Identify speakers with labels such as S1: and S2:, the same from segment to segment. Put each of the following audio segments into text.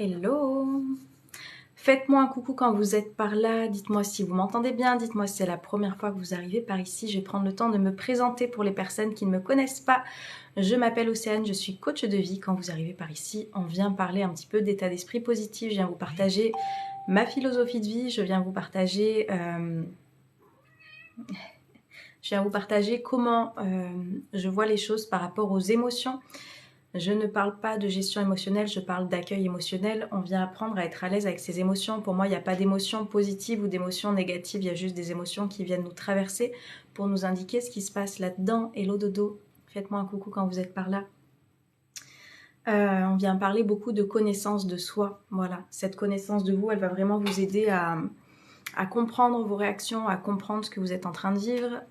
S1: Hello! Faites-moi un coucou quand vous êtes par là, dites-moi si vous m'entendez bien, dites-moi si c'est la première fois que vous arrivez par ici. Je vais prendre le temps de me présenter pour les personnes qui ne me connaissent pas. Je m'appelle Océane, je suis coach de vie. Quand vous arrivez par ici, on vient parler un petit peu d'état d'esprit positif. Je viens vous partager ma philosophie de vie, je viens vous partager comment je vois les choses par rapport aux émotions. Je ne parle pas de gestion émotionnelle, je parle d'accueil émotionnel. On vient apprendre à être à l'aise avec ses émotions. Pour moi, il n'y a pas d'émotions positives ou d'émotions négatives, il y a juste des émotions qui viennent nous traverser pour nous indiquer ce qui se passe là-dedans. Hello dodo, faites-moi un coucou quand vous êtes par là. On vient parler beaucoup de connaissance de soi. Voilà, cette connaissance de vous, elle va vraiment vous aider à comprendre vos réactions, à comprendre ce que vous êtes en train de vivre,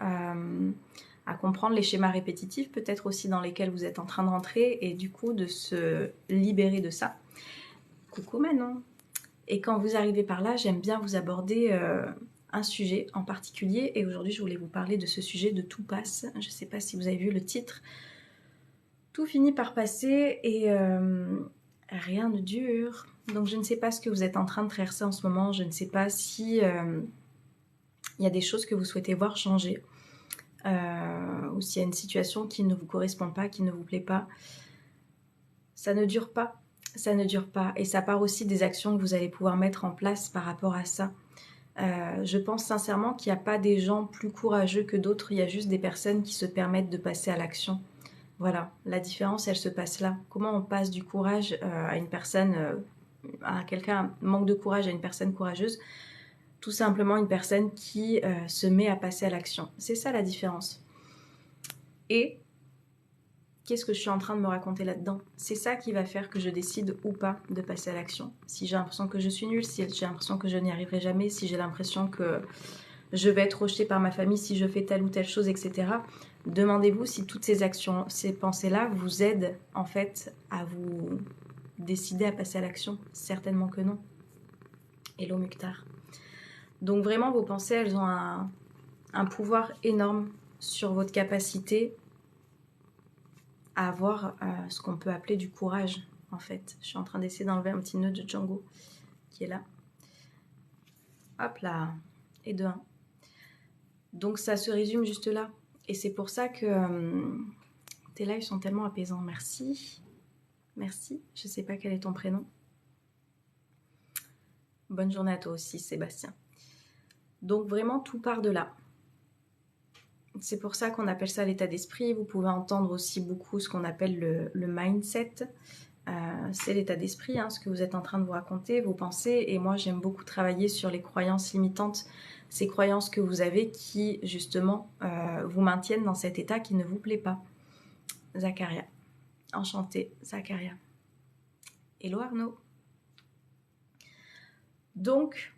S1: à comprendre les schémas répétitifs peut-être aussi dans lesquels vous êtes en train de rentrer et du coup de se libérer de ça. Coucou Manon. Et quand vous arrivez par là, j'aime bien vous aborder un sujet en particulier et aujourd'hui je voulais vous parler de ce sujet de tout passe. Je ne sais pas si vous avez vu le titre. Tout finit par passer et rien ne dure. Donc je ne sais pas ce que vous êtes en train de traverser en ce moment, je ne sais pas si il y a des choses que vous souhaitez voir changer. Ou s'il y a une situation qui ne vous correspond pas, qui ne vous plaît pas, ça ne dure pas. Ça ne dure pas. Et ça part aussi des actions que vous allez pouvoir mettre en place par rapport à ça. Je pense sincèrement qu'il n'y a pas des gens plus courageux que d'autres, il y a juste des personnes qui se permettent de passer à l'action. Voilà, la différence, elle se passe là. Comment on passe du courage à une personne, à quelqu'un manque de courage à une personne courageuse? Tout simplement une personne qui se met à passer à l'action. C'est ça la différence. Et qu'est-ce que je suis en train de me raconter là-dedans? C'est ça qui va faire que je décide ou pas de passer à l'action. Si j'ai l'impression que je suis nulle, si j'ai l'impression que je n'y arriverai jamais, si j'ai l'impression que je vais être rejetée par ma famille si je fais telle ou telle chose, etc. Demandez-vous si toutes ces actions, ces pensées-là vous aident en fait à vous décider à passer à l'action. Certainement que non. Hello Mukhtar. Donc vraiment, vos pensées, elles ont un pouvoir énorme sur votre capacité à avoir ce qu'on peut appeler du courage, en fait. Je suis en train d'essayer d'enlever un petit nœud de Django qui est là. Hop là, et de 1. Donc ça se résume juste là. Et c'est pour ça que tes lives sont tellement apaisants. Merci. Merci. Je sais pas quel est ton prénom. Bonne journée à toi aussi, Sébastien. Donc vraiment, tout part de là. C'est pour ça qu'on appelle ça l'état d'esprit. Vous pouvez entendre aussi beaucoup ce qu'on appelle le mindset. C'est l'état d'esprit, hein, ce que vous êtes en train de vous raconter, vos pensées. Et moi, j'aime beaucoup travailler sur les croyances limitantes, ces croyances que vous avez qui, justement, vous maintiennent dans cet état qui ne vous plaît pas. Zacharia. Enchantée, Zacharia. Hello Arnaud. Donc,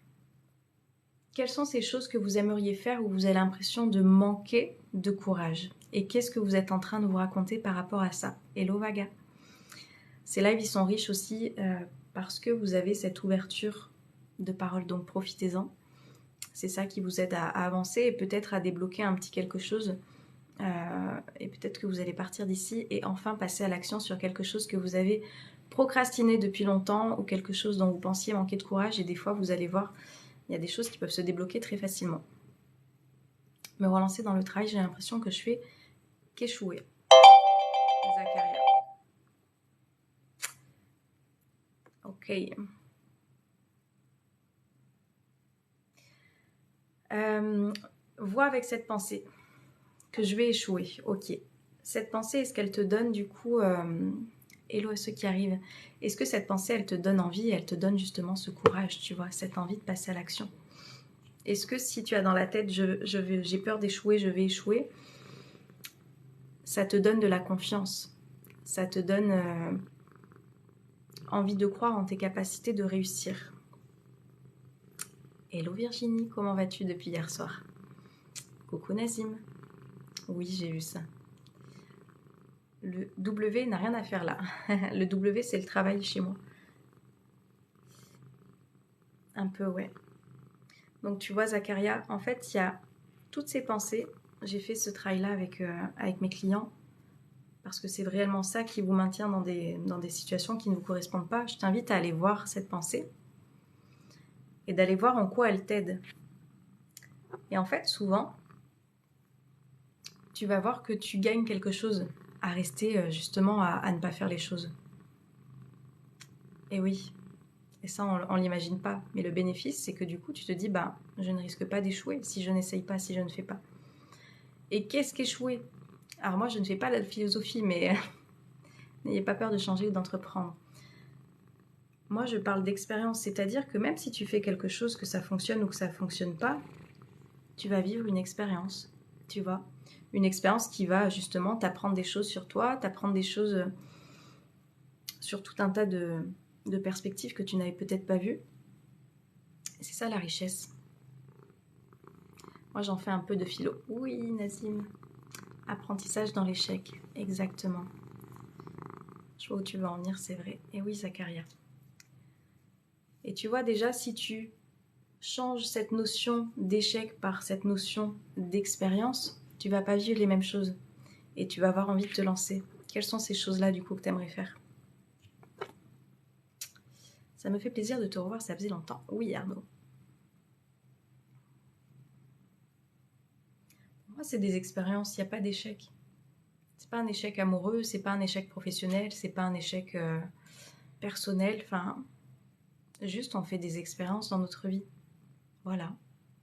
S1: quelles sont ces choses que vous aimeriez faire où vous avez l'impression de manquer de courage? Et qu'est-ce que vous êtes en train de vous raconter par rapport à ça? Hello Vaga. Ces lives, ils sont riches aussi parce que vous avez cette ouverture de parole, donc profitez-en. C'est ça qui vous aide à avancer et peut-être à débloquer un petit quelque chose. Et peut-être que vous allez partir d'ici et enfin passer à l'action sur quelque chose que vous avez procrastiné depuis longtemps ou quelque chose dont vous pensiez manquer de courage. Et des fois, vous allez voir, il y a des choses qui peuvent se débloquer très facilement. Me relancer dans le travail, j'ai l'impression que je fais qu'échouer. Zacharia. Ok. Vois avec cette pensée que je vais échouer. Ok. Cette pensée, est-ce qu'elle te donne du coup... hello à ceux qui arrivent. Est-ce que cette pensée, elle te donne envie, elle te donne justement ce courage, tu vois, cette envie de passer à l'action? Est-ce que si tu as dans la tête, j'ai peur d'échouer, je vais échouer, ça te donne de la confiance, ça te donne envie de croire en tes capacités de réussir? Hello Virginie, comment vas-tu depuis hier soir? Coucou Nazim. Oui, j'ai vu ça. Le W n'a rien à faire là. Le W, c'est le travail chez moi. Un peu, ouais. Donc tu vois, Zacharia, en fait, il y a toutes ces pensées. J'ai fait ce travail-là avec mes clients. parce que c'est réellement ça qui vous maintient dans des situations qui ne vous correspondent pas, je t'invite à aller voir cette pensée et d'aller voir en quoi elle t'aide. Et en fait, souvent, tu vas voir que tu gagnes quelque chose à rester justement à ne pas faire les choses. Et oui, et ça on l'imagine pas, mais le bénéfice c'est que du coup tu te dis bah je ne risque pas d'échouer si je n'essaye pas, si je ne fais pas. Et qu'est-ce qu'échouer? Alors moi je ne fais pas la philosophie, mais n'ayez pas peur de changer ou d'entreprendre. Moi je parle d'expérience, c'est-à-dire que même si tu fais quelque chose, que ça fonctionne ou que ça ne fonctionne pas, tu vas vivre une expérience, tu vois. Une expérience qui va justement t'apprendre des choses sur toi, t'apprendre des choses sur tout un tas de perspectives que tu n'avais peut-être pas vues. C'est ça la richesse. Moi j'en fais un peu de philo. Oui Nazim. Apprentissage dans l'échec, exactement. Je vois où tu veux en venir, c'est vrai. Et oui Zacharia. Et tu vois déjà si tu changes cette notion d'échec par cette notion d'expérience, tu vas pas vivre les mêmes choses. Et tu vas avoir envie de te lancer. Quelles sont ces choses-là du coup que tu aimerais faire? Ça me fait plaisir de te revoir, ça faisait longtemps. Oui Arnaud. Moi c'est des expériences, il n'y a pas d'échec. C'est pas un échec amoureux, c'est pas un échec professionnel, c'est pas un échec personnel, enfin, juste on fait des expériences dans notre vie. Voilà.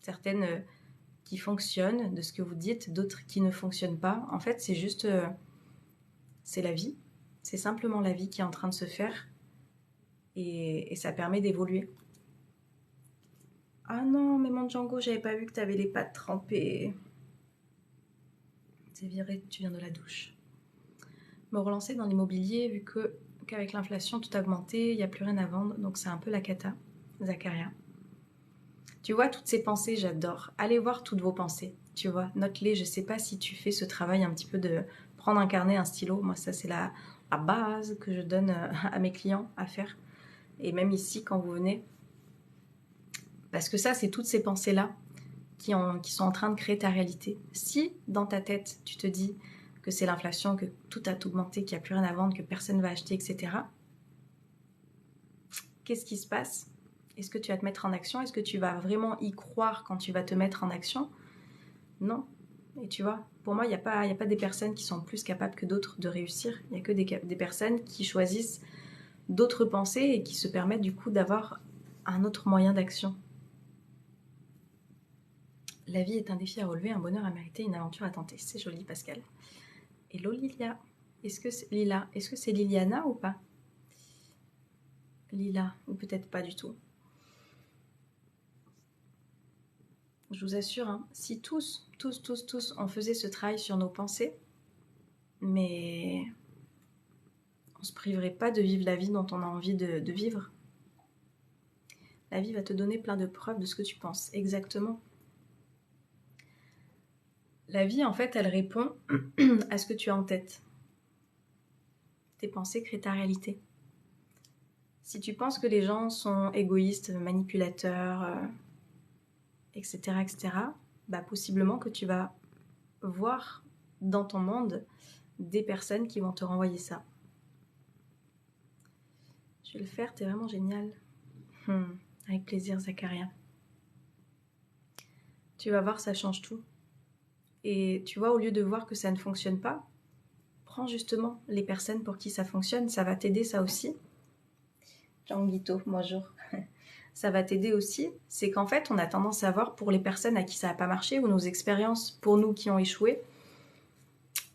S1: Certaines qui fonctionnent de ce que vous dites, d'autres qui ne fonctionnent pas. En fait, c'est juste, c'est la vie. C'est simplement la vie qui est en train de se faire et ça permet d'évoluer. Ah non, mais mon Django, j'avais pas vu que t'avais les pattes trempées. C'est viré, tu viens de la douche. Me relancer dans l'immobilier, vu qu'avec l'inflation, tout a augmenté, il n'y a plus rien à vendre, donc c'est un peu la cata, Zacharia. Tu vois, toutes ces pensées, j'adore. Allez voir toutes vos pensées, tu vois, note-les. Je sais pas si tu fais ce travail un petit peu de prendre un carnet, un stylo. Moi, ça, c'est la base que je donne à mes clients à faire. Et même ici, quand vous venez. Parce que ça, c'est toutes ces pensées-là qui sont en train de créer ta réalité. Si, dans ta tête, tu te dis que c'est l'inflation, que tout a augmenté, qu'il n'y a plus rien à vendre, que personne ne va acheter, etc., qu'est-ce qui se passe? Est-ce que tu vas te mettre en action? Est-ce que tu vas vraiment y croire quand tu vas te mettre en action? Non. Et tu vois, pour moi, il n'y a pas des personnes qui sont plus capables que d'autres de réussir. Il n'y a que des personnes qui choisissent d'autres pensées et qui se permettent du coup d'avoir un autre moyen d'action. La vie est un défi à relever, un bonheur à mériter, une aventure à tenter. C'est joli, Pascal. Hello Lilia. Est-ce que c'est Liliana ou pas? Lila, ou peut-être pas du tout. Je vous assure, hein, si tous, on faisait ce travail sur nos pensées, mais on se priverait pas de vivre la vie dont on a envie de vivre. La vie va te donner plein de preuves de ce que tu penses, exactement. La vie, en fait, elle répond à ce que tu as en tête. Tes pensées créent ta réalité. Si tu penses que les gens sont égoïstes, manipulateurs, etc., bah possiblement que tu vas voir dans ton monde des personnes qui vont te renvoyer ça. Je vais le faire, t'es vraiment génial. Avec plaisir, Zacharia. Tu vas voir, ça change tout. Et tu vois, au lieu de voir que ça ne fonctionne pas, prends justement les personnes pour qui ça fonctionne, ça va t'aider ça aussi. Jean-Guito, bonjour. Ça va t'aider aussi, c'est qu'en fait, on a tendance à voir pour les personnes à qui ça n'a pas marché ou nos expériences pour nous qui ont échoué,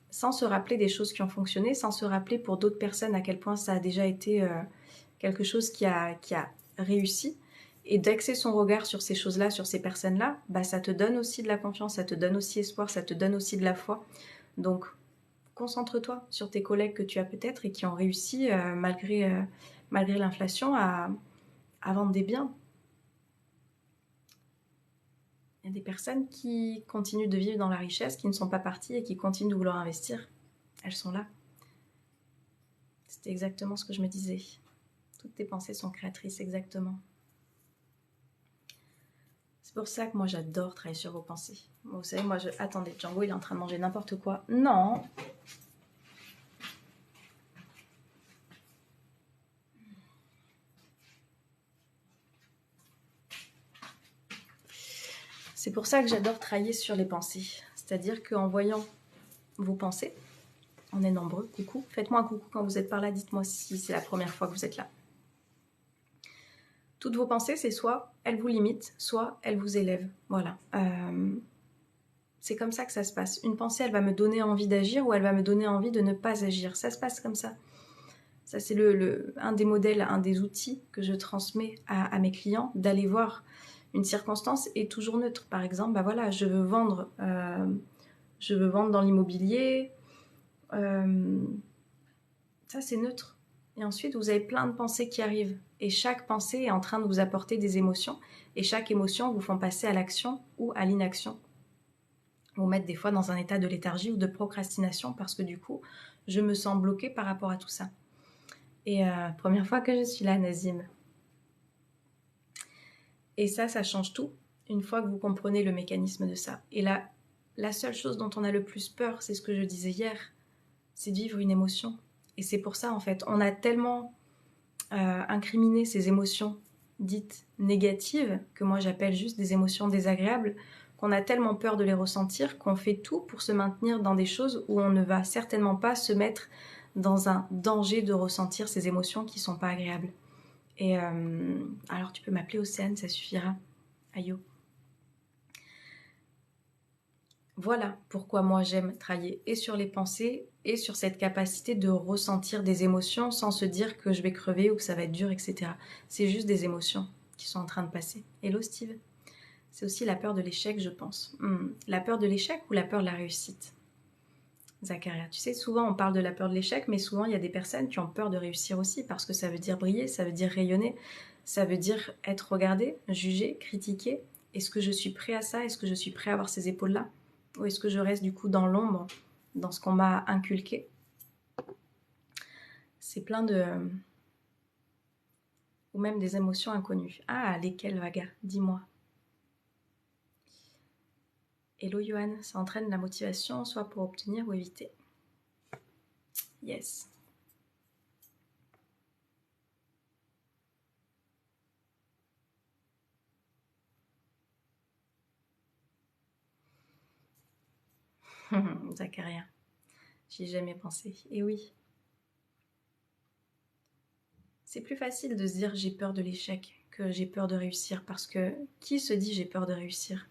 S1: sans se rappeler des choses qui ont fonctionné, sans se rappeler pour d'autres personnes à quel point ça a déjà été quelque chose qui a réussi. Et d'axer son regard sur ces choses-là, sur ces personnes-là, bah, ça te donne aussi de la confiance, ça te donne aussi espoir, ça te donne aussi de la foi. Donc, concentre-toi sur tes collègues que tu as peut-être et qui ont réussi, malgré l'inflation, à vendre des biens. Il y a des personnes qui continuent de vivre dans la richesse, qui ne sont pas parties et qui continuent de vouloir investir. Elles sont là. C'était exactement ce que je me disais. Toutes tes pensées sont créatrices, exactement. C'est pour ça que moi j'adore travailler sur vos pensées. Vous savez, moi Attendez, Django il est en train de manger n'importe quoi. Non. C'est pour ça que j'adore travailler sur les pensées. C'est-à-dire qu'en voyant vos pensées, on est nombreux, coucou. Faites-moi un coucou quand vous êtes par là, dites-moi si c'est la première fois que vous êtes là. Toutes vos pensées, c'est soit elles vous limitent, soit elles vous élèvent. Voilà. C'est comme ça que ça se passe. Une pensée, elle va me donner envie d'agir ou elle va me donner envie de ne pas agir. Ça se passe comme ça. Ça, c'est un des modèles, un des outils que je transmets à mes clients, d'aller voir une circonstance est toujours neutre. Par exemple, bah voilà, je veux vendre dans l'immobilier. Ça, c'est neutre. Et ensuite, vous avez plein de pensées qui arrivent. Et chaque pensée est en train de vous apporter des émotions. Et chaque émotion vous font passer à l'action ou à l'inaction. Vous mettre des fois dans un état de léthargie ou de procrastination parce que du coup, je me sens bloquée par rapport à tout ça. Et première fois que je suis là, Nazim. Et ça change tout une fois que vous comprenez le mécanisme de ça. Et là, la seule chose dont on a le plus peur, c'est ce que je disais hier, c'est de vivre une émotion. Et c'est pour ça, en fait, on a tellement incriminé ces émotions dites négatives, que moi j'appelle juste des émotions désagréables, qu'on a tellement peur de les ressentir qu'on fait tout pour se maintenir dans des choses où on ne va certainement pas se mettre dans un danger de ressentir ces émotions qui ne sont pas agréables. Et alors tu peux m'appeler Océane, ça suffira. Ayo. Voilà pourquoi moi j'aime travailler et sur les pensées et sur cette capacité de ressentir des émotions sans se dire que je vais crever ou que ça va être dur, etc. C'est juste des émotions qui sont en train de passer. Hello Steve. C'est aussi la peur de l'échec, je pense. La peur de l'échec ou la peur de la réussite? Zacharia, tu sais, souvent on parle de la peur de l'échec, mais souvent il y a des personnes qui ont peur de réussir aussi parce que ça veut dire briller, ça veut dire rayonner, ça veut dire être regardé, jugé, critiqué. Est-ce que je suis prêt à ça? Est-ce que je suis prêt à avoir ces épaules-là? Ou est-ce que je reste du coup dans l'ombre, dans ce qu'on m'a inculqué? C'est plein de... ou même des émotions inconnues. Ah, lesquelles, Vaga? Dis-moi. Hello Johan, ça entraîne la motivation, soit pour obtenir ou éviter. Yes. Zacharia, j'y ai jamais pensé. Et oui. C'est plus facile de se dire j'ai peur de l'échec que j'ai peur de réussir parce que qui se dit j'ai peur de réussir?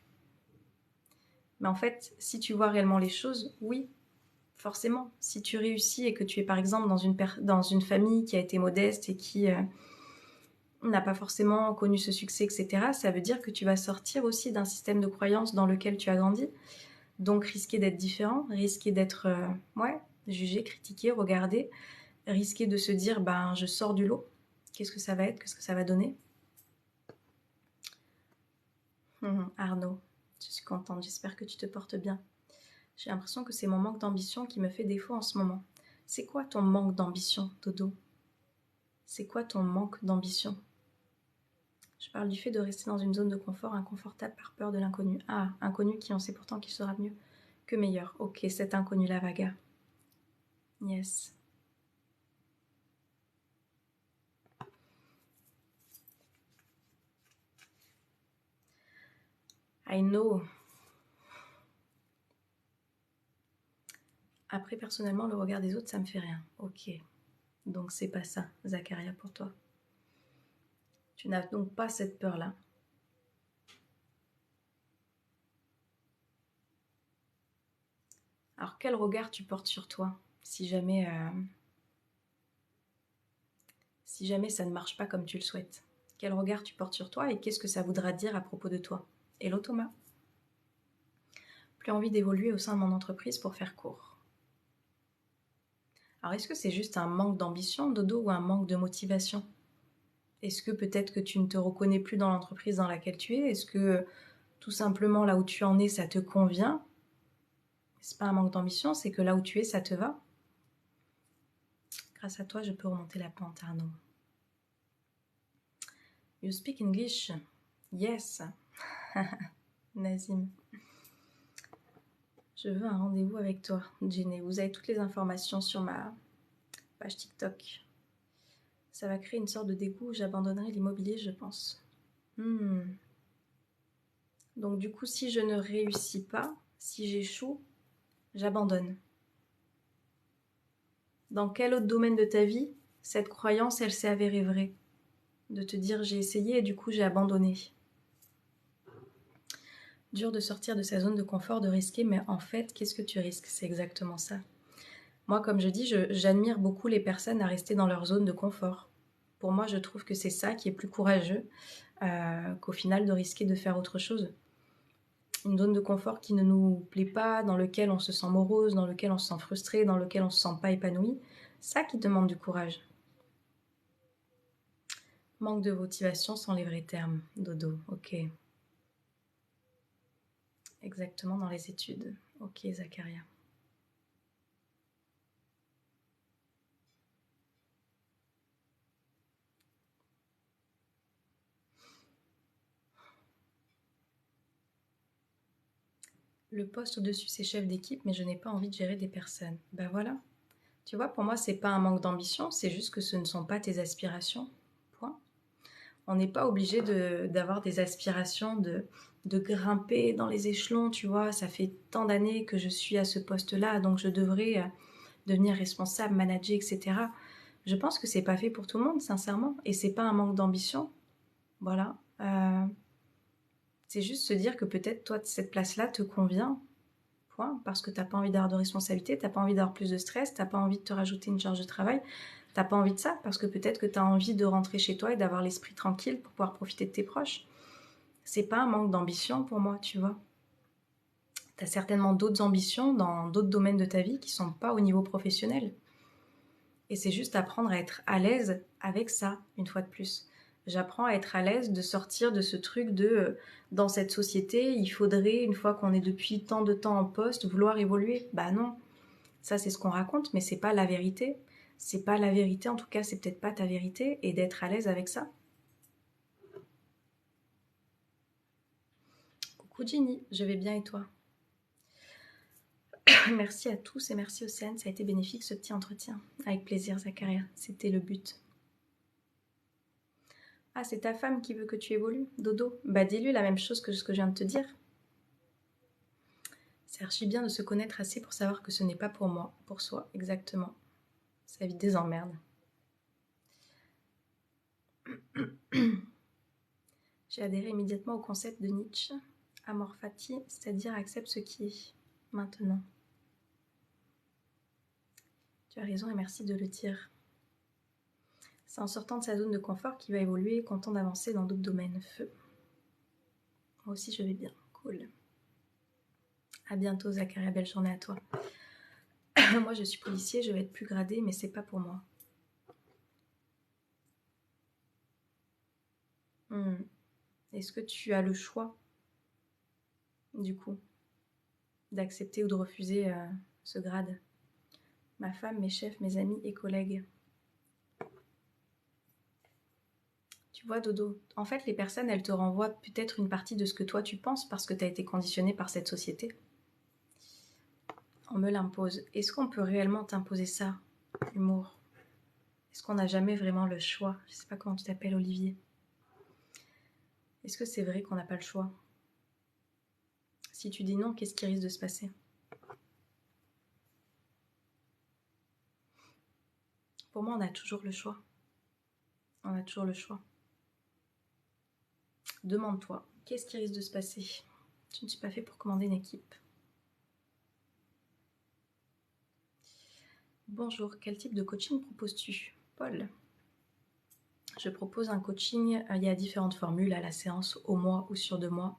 S1: Mais en fait, si tu vois réellement les choses, oui, forcément. Si tu réussis et que tu es par exemple dans une famille qui a été modeste et qui n'a pas forcément connu ce succès, etc., ça veut dire que tu vas sortir aussi d'un système de croyance dans lequel tu as grandi. Donc risquer d'être différent, risquer d'être jugé, critiqué, regardé, risquer de se dire ben je sors du lot. Qu'est-ce que ça va être? Qu'est-ce que ça va donner? Arnaud, je suis contente, j'espère que tu te portes bien. J'ai l'impression que c'est mon manque d'ambition qui me fait défaut en ce moment. C'est quoi ton manque d'ambition, Dodo? C'est quoi ton manque d'ambition? Je parle du fait de rester dans une zone de confort inconfortable par peur de l'inconnu. Ah, inconnu qui on sait pourtant qu'il sera mieux que meilleur. Ok, cet inconnu-là, Vaga. Yes. I know. Après, personnellement, le regard des autres, ça me fait rien. Ok. Donc, c'est pas ça, Zacharia, pour toi. Tu n'as donc pas cette peur-là. Alors, quel regard tu portes sur toi si jamais ça ne marche pas comme tu le souhaites? Quel regard tu portes sur toi et qu'est-ce que ça voudra dire à propos de toi? Hello Thomas. Plus envie d'évoluer au sein de mon entreprise pour faire court. Alors, est-ce que c'est juste un manque d'ambition, Dodo, ou un manque de motivation? Est-ce que peut-être que tu ne te reconnais plus dans l'entreprise dans laquelle tu es? Est-ce que tout simplement là où tu en es, ça te convient? C'est pas un manque d'ambition, c'est que là où tu es, ça te va. Grâce à toi, je peux remonter la pente, Arnaud. You speak English? Yes. Nazim. Je veux un rendez-vous avec toi, Jenny. Vous avez toutes les informations sur ma page TikTok. Ça va créer une sorte de dégoût. J'abandonnerai l'immobilier, je pense. Donc du coup, si je ne réussis pas, si j'échoue, j'abandonne. Dans quel autre domaine de ta vie, cette croyance, elle s'est avérée vraie? De te dire j'ai essayé et du coup j'ai abandonné. Dur de sortir de sa zone de confort, de risquer, mais en fait, qu'est-ce que tu risques? C'est exactement ça. Moi, comme je dis, j'admire beaucoup les personnes à rester dans leur zone de confort. Pour moi, je trouve que c'est ça qui est plus courageux qu'au final de risquer de faire autre chose. Une zone de confort qui ne nous plaît pas, dans lequel on se sent morose, dans lequel on se sent frustré, dans lequel on ne se sent pas épanoui, ça qui demande du courage. Manque de motivation sans les vrais termes. Dodo, ok. Exactement dans les études. Ok, Zacharia. Le poste au-dessus, c'est chef d'équipe, mais je n'ai pas envie de gérer des personnes. Ben voilà. Tu vois, pour moi, c'est pas un manque d'ambition, c'est juste que ce ne sont pas tes aspirations. Point. On n'est pas obligé d'avoir des aspirations de grimper dans les échelons, tu vois. Ça fait tant d'années que je suis à ce poste-là, donc je devrais devenir responsable, manager, etc. Je pense que c'est pas fait pour tout le monde, sincèrement, et c'est pas un manque d'ambition. Voilà. C'est juste se dire que peut-être toi, cette place-là te convient, point, parce que t'as pas envie d'avoir de responsabilité, t'as pas envie d'avoir plus de stress, t'as pas envie de te rajouter une charge de travail, t'as pas envie de ça, parce que peut-être que t'as envie de rentrer chez toi et d'avoir l'esprit tranquille pour pouvoir profiter de tes proches. C'est pas un manque d'ambition pour moi, tu vois. T'as certainement d'autres ambitions dans d'autres domaines de ta vie qui sont pas au niveau professionnel. Et c'est juste apprendre à être à l'aise avec ça, une fois de plus. J'apprends à être à l'aise de sortir de ce truc de dans cette société, il faudrait, une fois qu'on est depuis tant de temps en poste, vouloir évoluer. Bah non, ça c'est ce qu'on raconte, mais c'est pas la vérité. C'est pas la vérité, en tout cas, c'est peut-être pas ta vérité, et d'être à l'aise avec ça. Coucou Ginny, je vais bien et toi? Merci à tous et merci Océane, ça a été bénéfique ce petit entretien. Avec plaisir Zacharia, c'était le but. Ah, c'est ta femme qui veut que tu évolues, Dodo? Bah dis-lui la même chose que ce que je viens de te dire. C'est archi bien de se connaître assez pour savoir que ce n'est pas pour moi, pour soi, exactement. Ça évite des emmerdes. J'ai adhéré immédiatement au concept de Nietzsche, amor fati, c'est-à-dire accepte ce qui est, maintenant. Tu as raison et merci de le dire. C'est en sortant de sa zone de confort qu'il va évoluer, content d'avancer dans d'autres domaines. Feu. Moi aussi je vais bien, cool. À bientôt Zacharia, belle journée à toi. Moi je suis policier, je vais être plus gradée, mais c'est pas pour moi. Est-ce que tu as le choix, du coup, d'accepter ou de refuser ce grade? Ma femme, mes chefs, mes amis et collègues. Tu vois, Dodo, en fait, les personnes, elles te renvoient peut-être une partie de ce que toi tu penses parce que tu as été conditionné par cette société. On me l'impose. Est-ce qu'on peut réellement t'imposer ça, humour? Est-ce qu'on n'a jamais vraiment le choix? Je sais pas comment tu t'appelles, Olivier. Est-ce que c'est vrai qu'on n'a pas le choix? Si tu dis non, qu'est-ce qui risque de se passer? Pour moi, on a toujours le choix. On a toujours le choix. Demande-toi, qu'est-ce qui risque de se passer? Je ne suis pas fait pour commander une équipe. Bonjour, quel type de coaching proposes-tu? Paul. Je propose un coaching, il y a différentes formules à la séance, au mois ou sur 2 mois.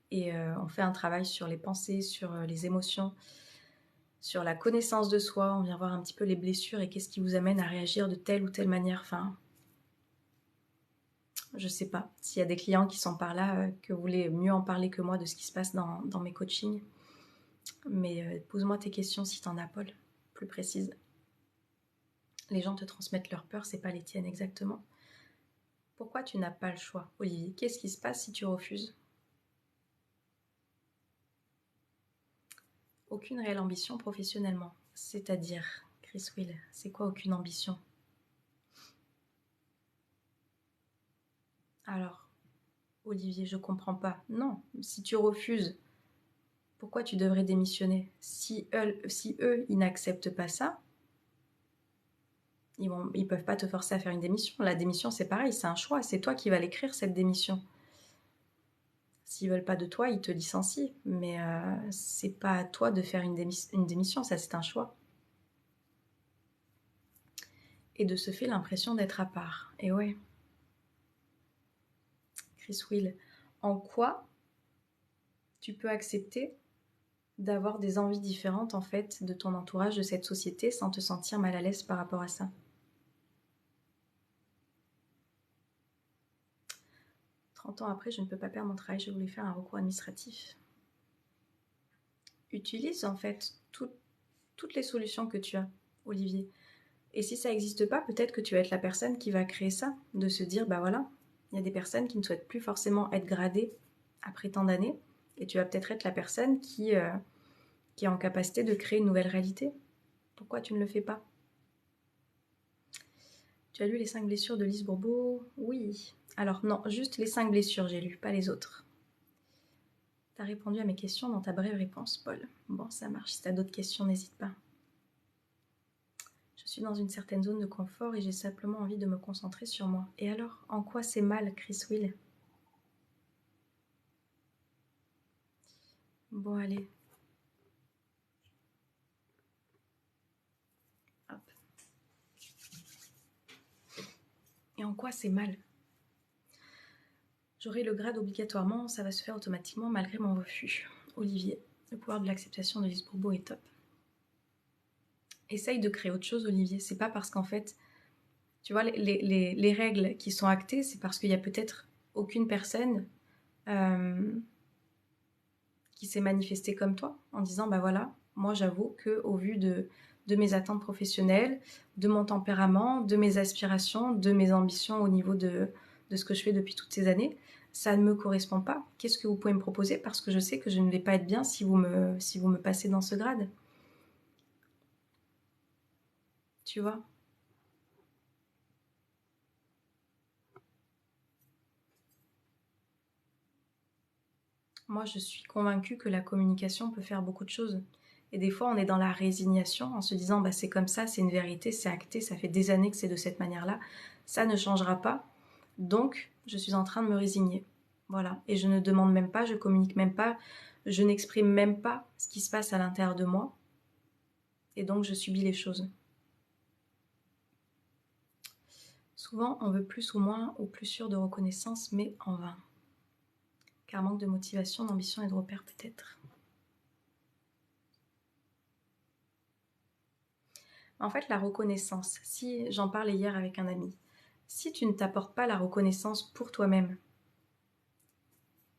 S1: Et on fait un travail sur les pensées, sur les émotions, sur la connaissance de soi. On vient voir un petit peu les blessures et qu'est-ce qui vous amène à réagir de telle ou telle manière. Enfin, je sais pas. S'il y a des clients qui sont par là, que vous voulez mieux en parler que moi de ce qui se passe dans mes coachings. Mais pose-moi tes questions si t'en as, Paul, plus précises. Les gens te transmettent leurs peurs, c'est pas les tiennes exactement. Pourquoi tu n'as pas le choix, Olivier? Qu'est-ce qui se passe si tu refuses? Aucune réelle ambition professionnellement. C'est-à-dire, Chris Will, c'est quoi aucune ambition? Alors, Olivier, je comprends pas. Non, si tu refuses, pourquoi tu devrais démissionner? Si eux, ils n'acceptent pas ça, ils peuvent pas te forcer à faire une démission. La démission, c'est pareil, c'est un choix. C'est toi qui vas l'écrire, cette démission. S'ils veulent pas de toi, ils te licencient. Mais c'est pas à toi de faire une démission, ça c'est un choix. Et de se faire l'impression d'être à part. Et ouais. Chris Will, en quoi tu peux accepter d'avoir des envies différentes en fait de ton entourage, de cette société, sans te sentir mal à l'aise par rapport à ça? 30 ans après, je ne peux pas perdre mon travail, je voulais faire un recours administratif. Utilise en fait toutes les solutions que tu as, Olivier. Et si ça n'existe pas, peut-être que tu vas être la personne qui va créer ça, de se dire, bah voilà, il y a des personnes qui ne souhaitent plus forcément être gradées après tant d'années, et tu vas peut-être être la personne qui est en capacité de créer une nouvelle réalité. Pourquoi tu ne le fais pas? Tu as lu les 5 blessures de Lise Bourbeau? Oui. Alors non, juste les 5 blessures j'ai lu, pas les autres. Tu as répondu à mes questions dans ta brève réponse, Paul. Bon, ça marche. Si tu as d'autres questions, n'hésite pas. Je suis dans une certaine zone de confort et j'ai simplement envie de me concentrer sur moi. Et alors, en quoi c'est mal, Chris Will? Bon, allez. Hop. Et en quoi c'est mal? J'aurai le grade obligatoirement, ça va se faire automatiquement malgré mon refus. Olivier, le pouvoir de l'acceptation de Lise Bourbeau est top. Essaye de créer autre chose, Olivier. C'est pas parce qu'en fait, tu vois, les règles qui sont actées, c'est parce qu'il y a peut-être aucune personne qui s'est manifestée comme toi, en disant, bah voilà, moi j'avoue qu'au vu de mes attentes professionnelles, de mon tempérament, de mes aspirations, de mes ambitions au niveau de ce que je fais depuis toutes ces années, ça ne me correspond pas. Qu'est-ce que vous pouvez me proposer? Parce que je sais que je ne vais pas être bien si vous me passez dans ce grade. Tu vois? Moi, je suis convaincue que la communication peut faire beaucoup de choses. Et des fois, on est dans la résignation en se disant, bah, c'est comme ça, c'est une vérité, c'est acté, ça fait des années que c'est de cette manière-là, ça ne changera pas. Donc, je suis en train de me résigner. Voilà. Et je ne demande même pas, je communique même pas, je n'exprime même pas ce qui se passe à l'intérieur de moi. Et donc, je subis les choses. Souvent, on veut plus ou moins, ou plus sûr de reconnaissance, mais en vain. Car manque de motivation, d'ambition et de repères peut-être. En fait, la reconnaissance, si j'en parlais hier avec un ami, si tu ne t'apportes pas la reconnaissance pour toi-même,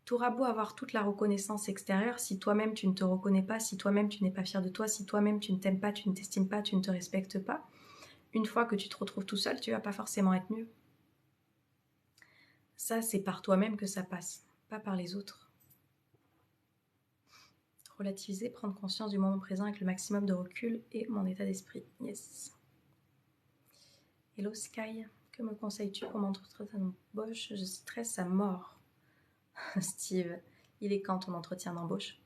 S1: tu auras beau avoir toute la reconnaissance extérieure, si toi-même tu ne te reconnais pas, si toi-même tu n'es pas fier de toi, si toi-même tu ne t'aimes pas, tu ne t'estimes pas, tu ne te respectes pas, une fois que tu te retrouves tout seul, tu vas pas forcément être mieux. Ça, c'est par toi-même que ça passe, pas par les autres. Relativiser, prendre conscience du moment présent avec le maximum de recul et mon état d'esprit. Yes. Hello Sky, que me conseilles-tu pour mon entretien d'embauche? Je stresse à mort. Steve, il est quand ton entretien d'embauche?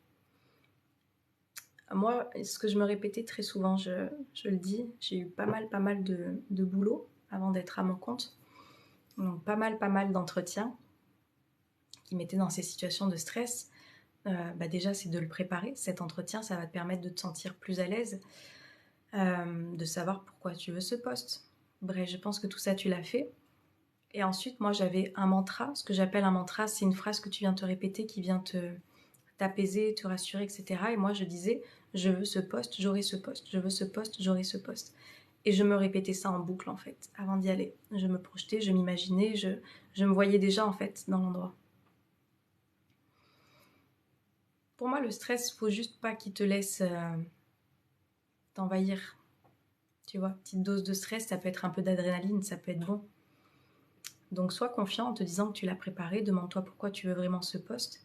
S1: Moi, ce que je me répétais très souvent, je le dis, j'ai eu pas mal de boulot avant d'être à mon compte. Donc pas mal d'entretiens qui mettaient dans ces situations de stress. Déjà, c'est de le préparer. Cet entretien, ça va te permettre de te sentir plus à l'aise, de savoir pourquoi tu veux ce poste. Bref, je pense que tout ça, tu l'as fait. Et ensuite, moi, j'avais un mantra. Ce que j'appelle un mantra, c'est une phrase que tu viens te répéter, qui vient t'apaiser, te rassurer, etc. Et moi, je disais, je veux ce poste, j'aurai ce poste, je veux ce poste, j'aurai ce poste. Et je me répétais ça en boucle, en fait, avant d'y aller. Je me projetais, je m'imaginais, je me voyais déjà, en fait, dans l'endroit. Pour moi, le stress, faut juste pas qu'il te laisse t'envahir. Tu vois, petite dose de stress, ça peut être un peu d'adrénaline, ça peut être bon. Donc, sois confiant en te disant que tu l'as préparé, demande-toi pourquoi tu veux vraiment ce poste.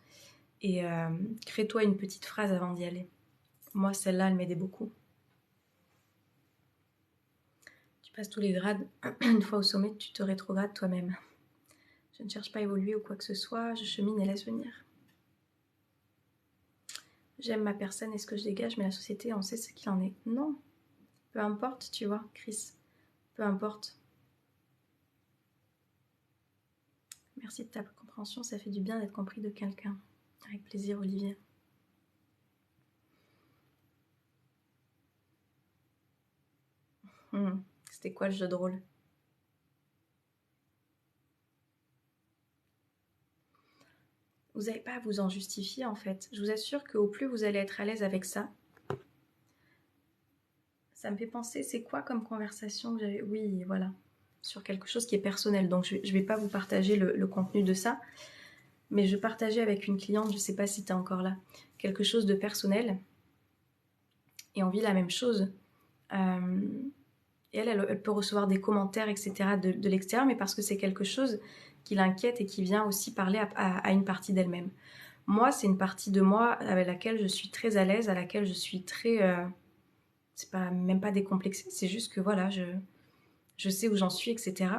S1: Et crée-toi une petite phrase avant d'y aller. Moi, celle-là, elle m'aidait beaucoup. Tu passes tous les grades. Une fois au sommet, tu te rétrogrades toi-même. Je ne cherche pas à évoluer ou quoi que ce soit, je chemine et laisse venir. J'aime ma personne et ce que je dégage, mais la société, on sait ce qu'il en est. Non, peu importe, tu vois, Chris, peu importe. Merci de ta compréhension, ça fait du bien d'être compris de quelqu'un. Avec plaisir, Olivier. C'était quoi le jeu de rôle? Vous n'avez pas à vous en justifier en fait. Je vous assure qu'au plus vous allez être à l'aise avec ça, ça me fait penser, c'est quoi comme conversation que j'avais? Oui, voilà, sur quelque chose qui est personnel. Donc je ne vais pas vous partager le contenu de ça, mais je partageais avec une cliente, je ne sais pas si tu es encore là, quelque chose de personnel. Et on vit la même chose. Et elle peut recevoir des commentaires, etc. de l'extérieur, mais parce que c'est quelque chose qui l'inquiète et qui vient aussi parler à une partie d'elle-même. Moi, c'est une partie de moi avec laquelle je suis très à l'aise, à laquelle je suis très... c'est pas, même pas décomplexée, c'est juste que voilà, je sais où j'en suis, etc.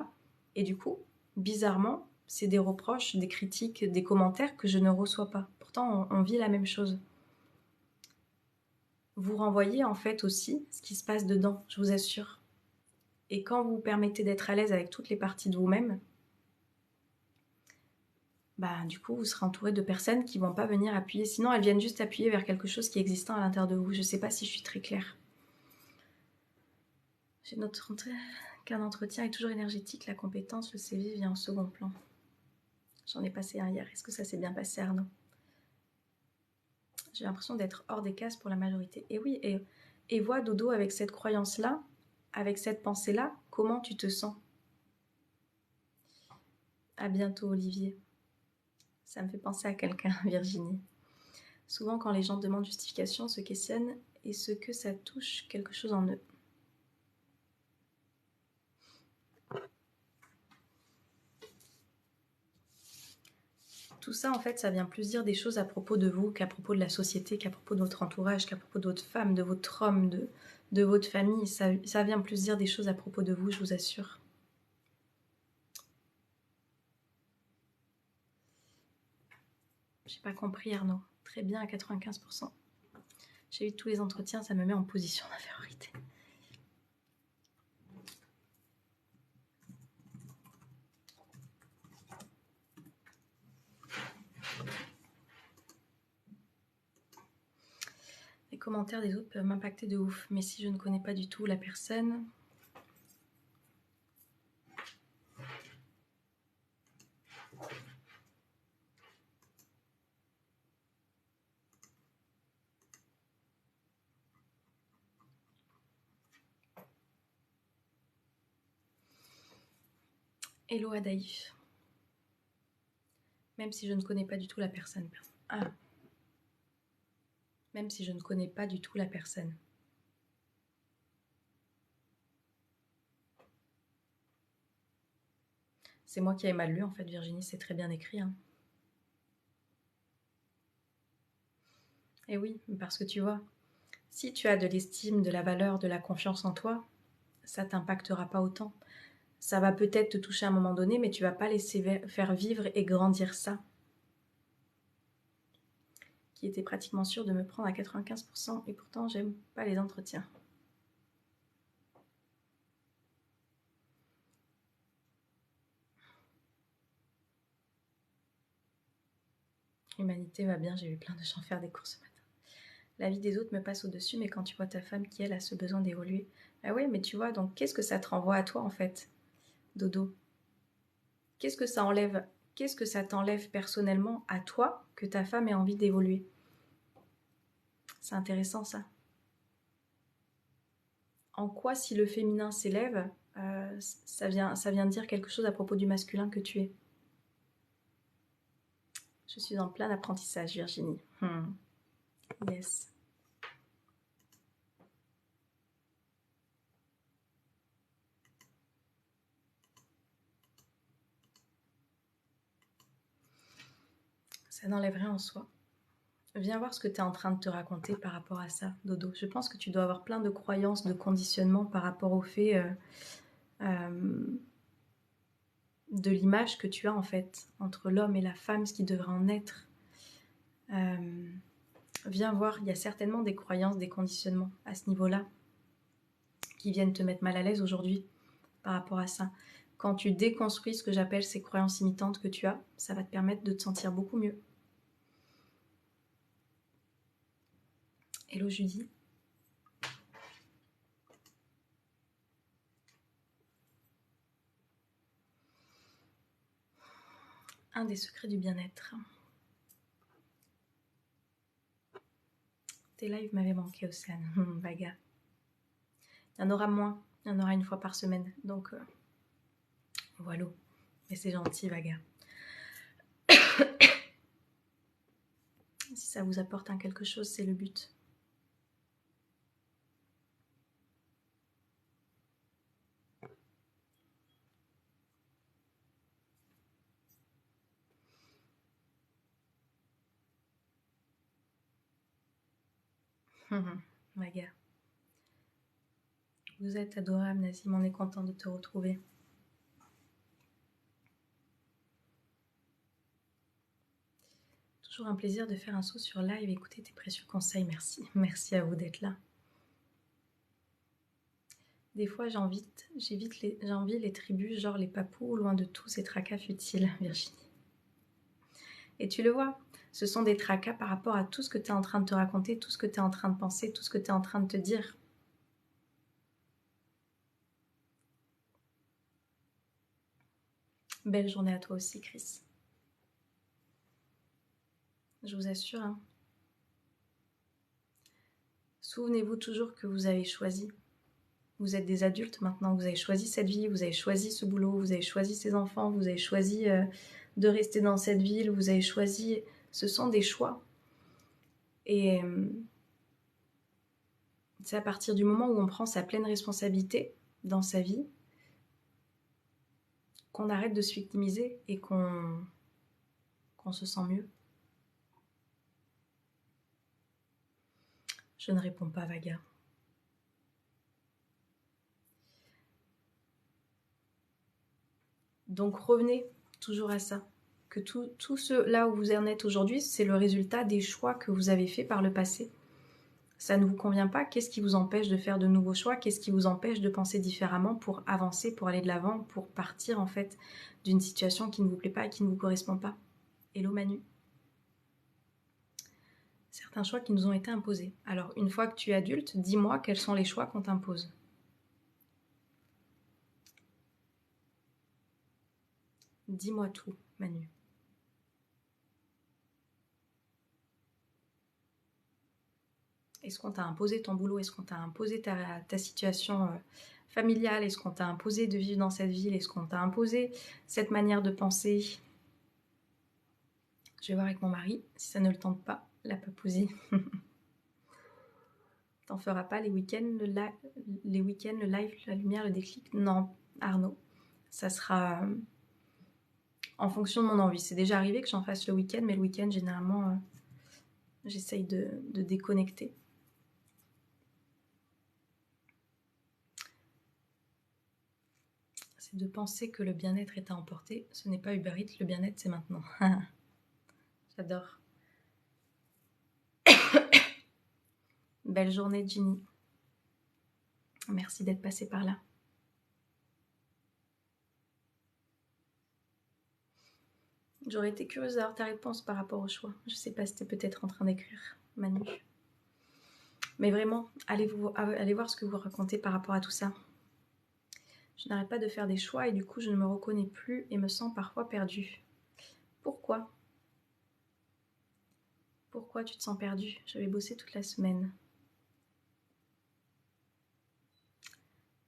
S1: Et du coup, bizarrement, c'est des reproches, des critiques, des commentaires que je ne reçois pas. Pourtant, on vit la même chose. Vous renvoyez en fait aussi ce qui se passe dedans, je vous assure. Et quand vous vous permettez d'être à l'aise avec toutes les parties de vous-même, bah, du coup, vous serez entouré de personnes qui ne vont pas venir appuyer. Sinon, elles viennent juste appuyer vers quelque chose qui est existant à l'intérieur de vous. Je ne sais pas si je suis très claire. J'ai noté qu'un entretien est toujours énergétique. La compétence, le CV vient en second plan. J'en ai passé un hier. Est-ce que ça s'est bien passé, Arnaud? J'ai l'impression d'être hors des cases pour la majorité. Et oui, et vois, Dodo, avec cette croyance-là, avec cette pensée-là, comment tu te sens? À bientôt, Olivier. Ça me fait penser à quelqu'un, Virginie. Souvent, quand les gens demandent justification, se questionnent et ce que ça touche quelque chose en eux. Tout ça, en fait, ça vient plus dire des choses à propos de vous qu'à propos de la société, qu'à propos de votre entourage, qu'à propos de votre femme, de votre homme, de votre famille. Ça vient plus dire des choses à propos de vous, je vous assure. J'ai pas compris, Arnaud. Très bien, à 95%. J'ai eu tous les entretiens, ça me met en position d'infériorité. Les commentaires des autres peuvent m'impacter de ouf, mais si je ne connais pas du tout la personne... Hello Adaïf. Même si je ne connais pas du tout la personne. Ah. Même si je ne connais pas du tout la personne. C'est moi qui ai mal lu, en fait, Virginie, c'est très bien écrit. Hein. Et oui, parce que tu vois, si tu as de l'estime, de la valeur, de la confiance en toi, ça t'impactera pas autant. Ça va peut-être te toucher à un moment donné, mais tu vas pas laisser faire vivre et grandir ça. Qui était pratiquement sûr de me prendre à 95%, et pourtant j'aime pas les entretiens. L'humanité va bien, j'ai vu plein de gens faire des courses ce matin. La vie des autres me passe au-dessus, mais quand tu vois ta femme qui, elle, a ce besoin d'évoluer, bah oui, mais tu vois, donc qu'est-ce que ça te renvoie à toi, en fait, Dodo? Qu'est-ce que ça enlève? Qu'est-ce que ça t'enlève personnellement à toi que ta femme ait envie d'évoluer? C'est intéressant, ça. En quoi, si le féminin s'élève, ça vient dire quelque chose à propos du masculin que tu es? Je suis en plein apprentissage, Virginie. Yes. Ça n'enlève rien en soi. Viens voir ce que tu es en train de te raconter par rapport à ça, Dodo. Je pense que tu dois avoir plein de croyances, de conditionnements par rapport au fait de l'image que tu as en fait entre l'homme et la femme, ce qui devrait en être. Viens voir, il y a certainement des croyances, des conditionnements à ce niveau-là qui viennent te mettre mal à l'aise aujourd'hui par rapport à ça. Quand tu déconstruis ce que j'appelle ces croyances imitantes que tu as, ça va te permettre de te sentir beaucoup mieux. Hello Judy. Un des secrets du bien-être. Tes lives m'avaient manqué, Océane. Vaga. Il y en aura moins. Il y en aura une fois par semaine. Donc, voilà. Mais c'est gentil, Vaga. Si ça vous apporte quelque chose, c'est le but. Vaga. Vous êtes adorable, Nazim. On est content de te retrouver. Toujours un plaisir de faire un saut sur live et écouter tes précieux conseils. Merci. Merci à vous d'être là. Des fois, j'envie les tribus, genre les papous, loin de tous ces tracas futiles, Virginie. Et tu le vois, ce sont des tracas par rapport à tout ce que tu es en train de te raconter, tout ce que tu es en train de penser, tout ce que tu es en train de te dire. Belle journée à toi aussi, Chris. Je vous assure. Hein. Souvenez-vous toujours que vous avez choisi. Vous êtes des adultes maintenant, vous avez choisi cette vie, vous avez choisi ce boulot, vous avez choisi ces enfants, vous avez choisi de rester dans cette ville, vous avez choisi... Ce sont des choix. Et c'est à partir du moment où on prend sa pleine responsabilité dans sa vie qu'on arrête de se victimiser et qu'on se sent mieux. Je ne réponds pas, Vaga. Donc revenez toujours à ça. Que tout ce là où vous en êtes aujourd'hui, c'est le résultat des choix que vous avez faits par le passé. Ça ne vous convient pas, qu'est-ce qui vous empêche de faire de nouveaux choix? Qu'est-ce qui vous empêche de penser différemment pour avancer, pour aller de l'avant, pour partir en fait d'une situation qui ne vous plaît pas et qui ne vous correspond pas? Hello Manu. Certains choix qui nous ont été imposés. Alors, une fois que tu es adulte, dis-moi quels sont les choix qu'on t'impose. Dis-moi tout, Manu. Est-ce qu'on t'a imposé ton boulot? Est-ce qu'on t'a imposé ta situation familiale? Est-ce qu'on t'a imposé de vivre dans cette ville? Est-ce qu'on t'a imposé cette manière de penser? Je vais voir avec mon mari si ça ne le tente pas, la papousie. T'en feras pas les week-ends, le live, la lumière, le déclic? Non, Arnaud. Ça sera en fonction de mon envie. C'est déjà arrivé que j'en fasse le week-end, mais le week-end, généralement, j'essaye de déconnecter. C'est de penser que le bien-être est à emporter. Ce n'est pas Uber Eats, le bien-être, c'est maintenant. J'adore. Belle journée, Ginny. Merci d'être passée par là. J'aurais été curieuse d'avoir ta réponse par rapport au choix. Je sais pas si tu es peut-être en train d'écrire, Manu. Mais vraiment, allez voir ce que vous racontez par rapport à tout ça. Je n'arrête pas de faire des choix et du coup, je ne me reconnais plus et me sens parfois perdue. Pourquoi? Pourquoi tu te sens perdue? J'avais bossé toute la semaine.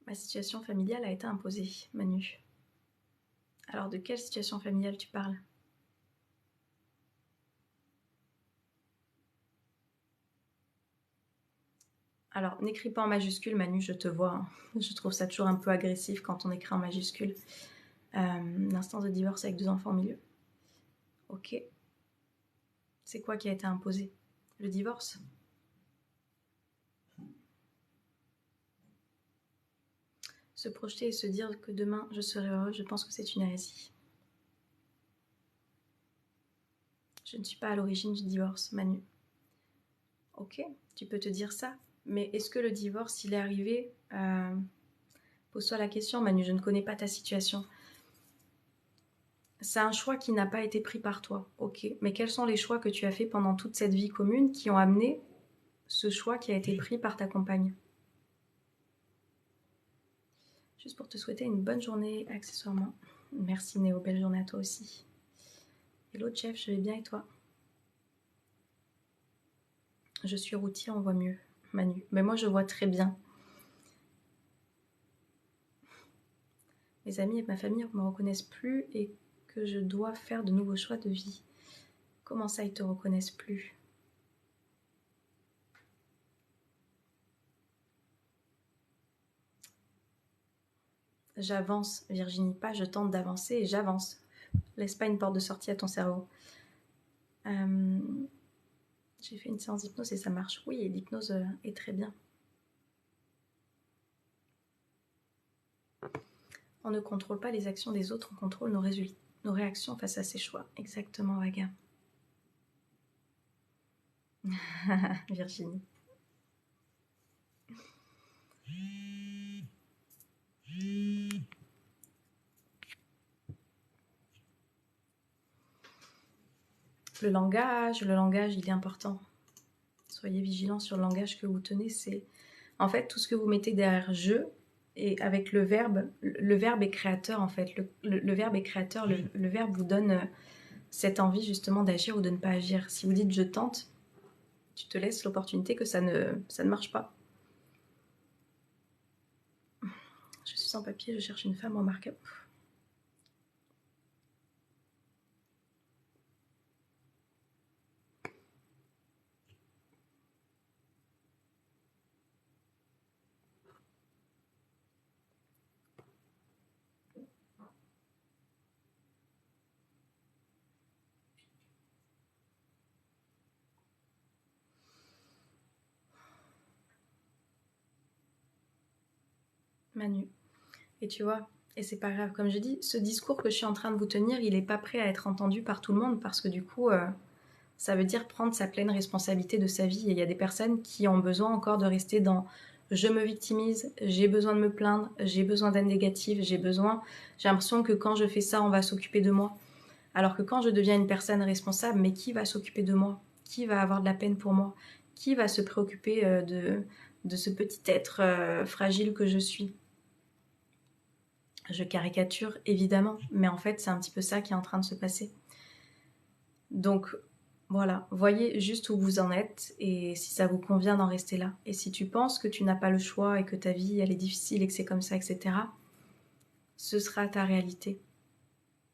S1: Ma situation familiale a été imposée, Manu. Alors, de quelle situation familiale tu parles? Alors, n'écris pas en majuscule, Manu, je te vois. Hein. Je trouve ça toujours un peu agressif quand on écrit en majuscule. L'instance de divorce avec 2 enfants au milieu. Ok. C'est quoi qui a été imposé? Le divorce? Se projeter et se dire que demain je serai heureux, je pense que c'est une hérésie. Je ne suis pas à l'origine du divorce, Manu. Ok, tu peux te dire ça, mais est-ce que le divorce, il est arrivé Pose-toi la question, Manu, je ne connais pas ta situation. C'est un choix qui n'a pas été pris par toi, ok. Mais quels sont les choix que tu as faits pendant toute cette vie commune qui ont amené ce choix qui a été pris par ta compagne? Juste pour te souhaiter une bonne journée, accessoirement. Merci Néo, belle journée à toi aussi. Hello Jeff, je vais bien et toi? Je suis routier, on voit mieux, Manu. Mais moi je vois très bien. Mes amis et ma famille ne me reconnaissent plus et que je dois faire de nouveaux choix de vie. Comment ça, ils te reconnaissent plus? J'avance, Virginie, pas je tente d'avancer et j'avance. Laisse pas une porte de sortie à ton cerveau. J'ai fait une séance d'hypnose et ça marche. Oui, et l'hypnose est très bien. On ne contrôle pas les actions des autres, on contrôle nos réactions face à ses choix. Exactement, Vaga. Virginie. Le langage, il est important. Soyez vigilants sur le langage que vous tenez. C'est en fait tout ce que vous mettez derrière je et avec le verbe est créateur en fait. Le verbe est créateur. Le verbe vous donne cette envie justement d'agir ou de ne pas agir. Si vous dites je tente, tu te laisses l'opportunité que ça ne marche pas. Je suis sans papier, je cherche une femme remarquable. Manu. Et tu vois, et c'est pas grave, comme je dis, ce discours que je suis en train de vous tenir, il n'est pas prêt à être entendu par tout le monde parce que du coup, ça veut dire prendre sa pleine responsabilité de sa vie. Et il y a des personnes qui ont besoin encore de rester dans je me victimise, j'ai besoin de me plaindre, j'ai besoin d'être négative, j'ai l'impression que quand je fais ça, on va s'occuper de moi. Alors que quand je deviens une personne responsable, mais qui va s'occuper de moi? Qui va avoir de la peine pour moi? Qui va se préoccuper de ce petit être fragile que je suis? Je caricature évidemment, mais en fait c'est un petit peu ça qui est en train de se passer. Donc voilà, voyez juste où vous en êtes et si ça vous convient d'en rester là. Et si tu penses que tu n'as pas le choix et que ta vie elle est difficile et que c'est comme ça, etc., ce sera ta réalité.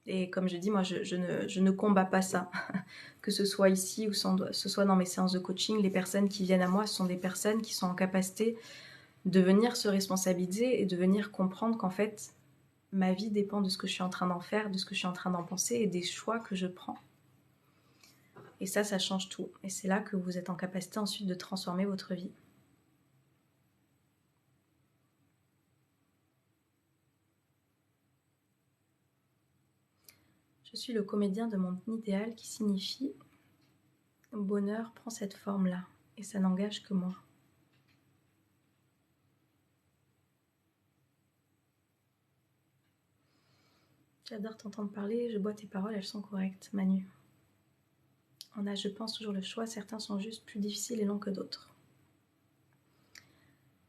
S1: Et comme je dis, moi je ne combats pas ça. Que ce soit ici ou ce soit dans mes séances de coaching, les personnes qui viennent à moi sont des personnes qui sont en capacité de venir se responsabiliser et de venir comprendre qu'en fait, ma vie dépend de ce que je suis en train d'en faire, de ce que je suis en train d'en penser et des choix que je prends. Et ça change tout. Et c'est là que vous êtes en capacité ensuite de transformer votre vie. Je suis le comédien de mon idéal qui signifie bonheur prend cette forme-là. Et ça n'engage que moi. J'adore t'entendre parler, je bois tes paroles, elles sont correctes, Manu. On a, je pense, toujours le choix, certains sont juste plus difficiles et longs que d'autres.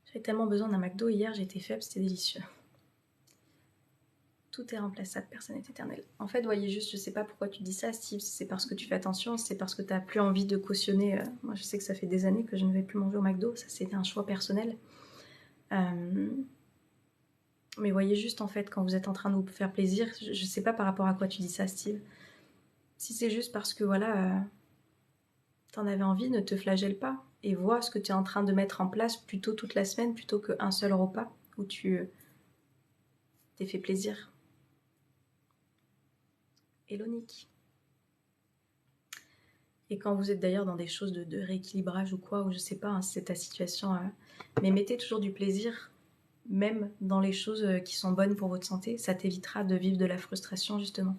S1: J'avais tellement besoin d'un McDo hier, j'étais faible, c'était délicieux. Tout est remplaçable, personne n'est éternel. En fait, voyez juste, je sais pas pourquoi tu dis ça, Steve, si c'est parce que tu fais attention, si c'est parce que tu n'as plus envie de cautionner. Moi, je sais que ça fait des années que je ne vais plus manger au McDo, ça c'était un choix personnel. Mais voyez juste, en fait, quand vous êtes en train de vous faire plaisir, je sais pas par rapport à quoi tu dis ça, Steve. Si c'est juste parce que, voilà, t'en avais envie, ne te flagelle pas. Et vois ce que tu es en train de mettre en place plutôt toute la semaine, plutôt qu'un seul repas où tu t'es fait plaisir. Elonique. Et quand vous êtes d'ailleurs dans des choses de rééquilibrage ou quoi, ou je sais pas, hein, si c'est ta situation, mais mettez toujours du plaisir même dans les choses qui sont bonnes pour votre santé. Ça t'évitera de vivre de la frustration, justement.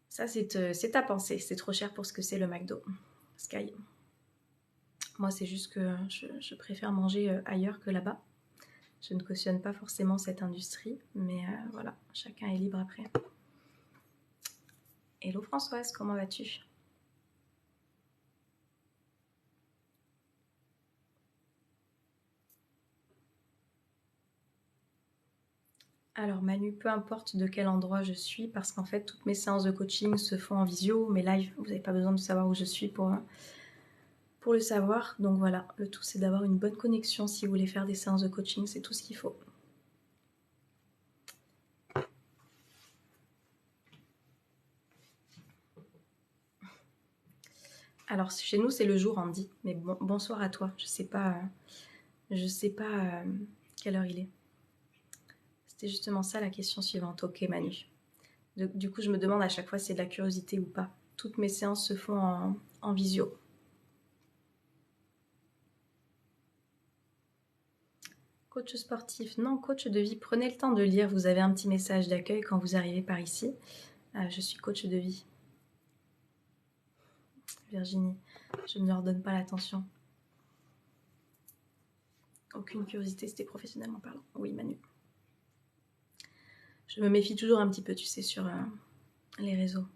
S1: Ça, c'est ta pensée. C'est trop cher pour ce que c'est le McDo. Sky. Moi, c'est juste que je préfère manger ailleurs que là-bas. Je ne cautionne pas forcément cette industrie, mais voilà, chacun est libre après. Hello Françoise, comment vas-tu? Alors Manu, peu importe de quel endroit je suis, parce qu'en fait toutes mes séances de coaching se font en visio, mes lives, vous n'avez pas besoin de savoir où je suis pour le savoir. Donc voilà, le tout c'est d'avoir une bonne connexion si vous voulez faire des séances de coaching, c'est tout ce qu'il faut. Alors chez nous c'est le jour Andy, mais bon, bonsoir à toi, je sais pas quelle heure il est. C'était justement ça la question suivante. Ok Manu. Du coup je me demande à chaque fois si c'est de la curiosité ou pas. Toutes mes séances se font en visio. Coach sportif, non, coach de vie, prenez le temps de lire, vous avez un petit message d'accueil quand vous arrivez par ici. Je suis coach de vie. Virginie, je ne leur donne pas l'attention. Aucune curiosité, c'était professionnellement parlant. Oui, Manu. Je me méfie toujours un petit peu, tu sais, sur les réseaux.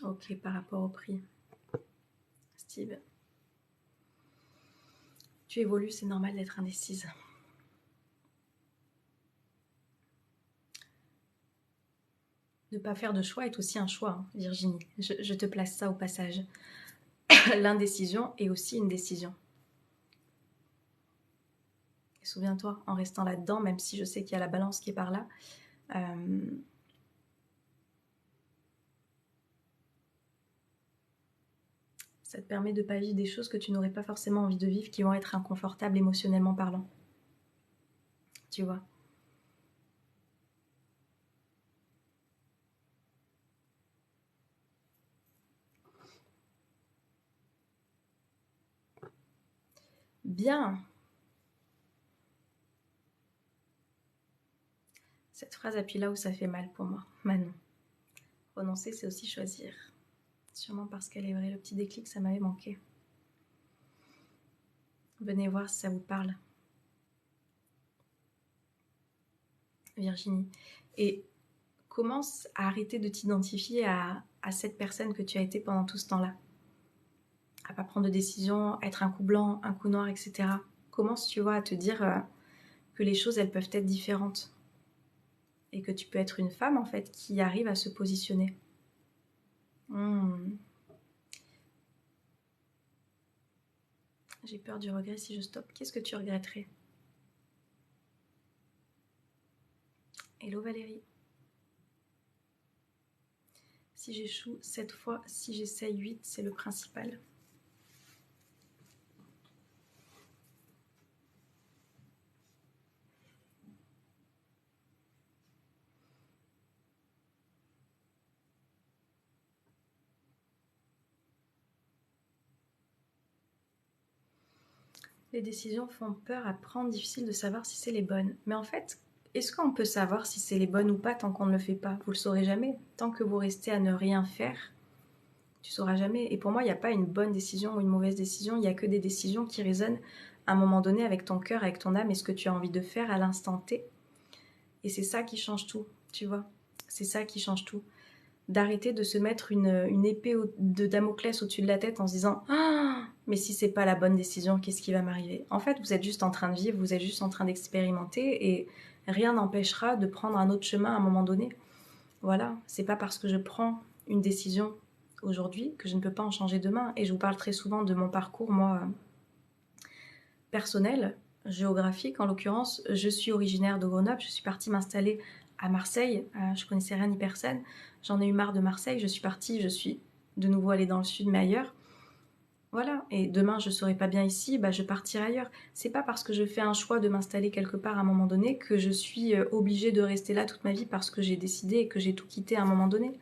S1: Ok, par rapport au prix. Steve. Tu évolues, c'est normal d'être indécise. Ne pas faire de choix est aussi un choix, hein, Virginie. Je te place ça au passage. L'indécision est aussi une décision. Et souviens-toi, en restant là-dedans, même si je sais qu'il y a la balance qui est par là, ça te permet de ne pas vivre des choses que tu n'aurais pas forcément envie de vivre, qui vont être inconfortables émotionnellement parlant. Tu vois. Bien. Cette phrase appuie là où ça fait mal pour moi. Manon. Renoncer, c'est aussi choisir. Sûrement parce qu'elle est vraie, le petit déclic, ça m'avait manqué. Venez voir si ça vous parle. Virginie. Et commence à arrêter de t'identifier à cette personne que tu as été pendant tout ce temps-là. À pas prendre de décision, être un coup blanc, un coup noir, etc. Commence, tu vois, à te dire que les choses, elles peuvent être différentes. Et que tu peux être une femme, en fait, qui arrive à se positionner. J'ai peur du regret si je stoppe. Qu'est-ce que tu regretterais? Hello Valérie. Si j'échoue 7 fois, si j'essaye 8, c'est le principal. Les décisions font peur à prendre, difficile de savoir si c'est les bonnes. Mais en fait, est-ce qu'on peut savoir si c'est les bonnes ou pas tant qu'on ne le fait pas? Vous le saurez jamais. Tant que vous restez à ne rien faire, tu sauras jamais. Et pour moi, il n'y a pas une bonne décision ou une mauvaise décision. Il n'y a que des décisions qui résonnent à un moment donné avec ton cœur, avec ton âme et ce que tu as envie de faire à l'instant T. Et c'est ça qui change tout, tu vois. C'est ça qui change tout. D'arrêter de se mettre une épée de Damoclès au-dessus de la tête en se disant « Ah, mais si c'est pas la bonne décision, qu'est-ce qui va m'arriver ?» En fait, vous êtes juste en train de vivre, vous êtes juste en train d'expérimenter et rien n'empêchera de prendre un autre chemin à un moment donné. Voilà, c'est pas parce que je prends une décision aujourd'hui que je ne peux pas en changer demain. Et je vous parle très souvent de mon parcours, moi, personnel, géographique en l'occurrence. Je suis originaire de Grenoble, je suis partie m'installer à Marseille, je connaissais rien ni personne, j'en ai eu marre de Marseille, je suis partie, je suis de nouveau allée dans le sud mais ailleurs, Voilà, et demain je serai pas bien ici, bah je partirai ailleurs. C'est pas parce que je fais un choix de m'installer quelque part à un moment donné que je suis obligée de rester là toute ma vie parce que j'ai décidé et que j'ai tout quitté à un moment donné.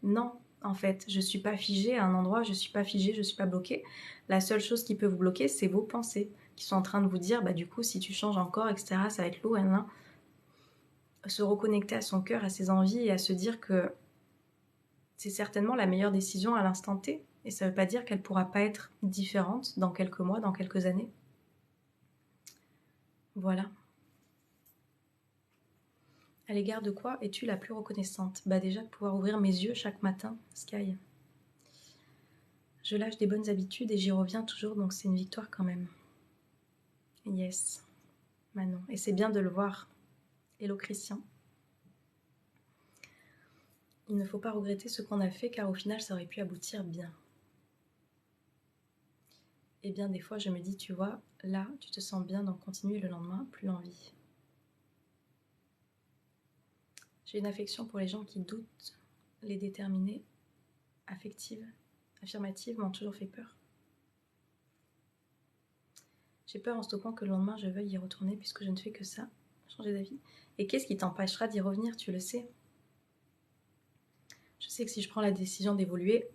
S1: Non, en fait, je suis pas figée à un endroit, je suis pas figée, je suis pas bloquée. La seule chose qui peut vous bloquer, c'est vos pensées qui sont en train de vous dire, bah du coup, si tu changes encore, etc., ça va être lourd, hein. Se reconnecter à son cœur, à ses envies et à se dire que c'est certainement la meilleure décision à l'instant T. Et ça ne veut pas dire qu'elle ne pourra pas être différente dans quelques mois, dans quelques années. Voilà. À l'égard de quoi es-tu la plus reconnaissante? Bah déjà de pouvoir ouvrir mes yeux chaque matin, Sky. Je lâche des bonnes habitudes et j'y reviens toujours, donc c'est une victoire quand même. Yes, Manon. Et c'est bien de le voir. Hello Christian. Il ne faut pas regretter ce qu'on a fait car au final ça aurait pu aboutir bien. Et bien des fois je me dis, tu vois, là tu te sens bien, donc continue, le lendemain, plus l'envie. J'ai une affection pour les gens qui doutent, les déterminés, affectives, affirmatives m'ont toujours fait peur. J'ai peur en stoppant que le lendemain je veuille y retourner puisque je ne fais que ça, changer d'avis. Et qu'est-ce qui t'empêchera d'y revenir, tu le sais? Je sais que si je prends la décision d'évoluer,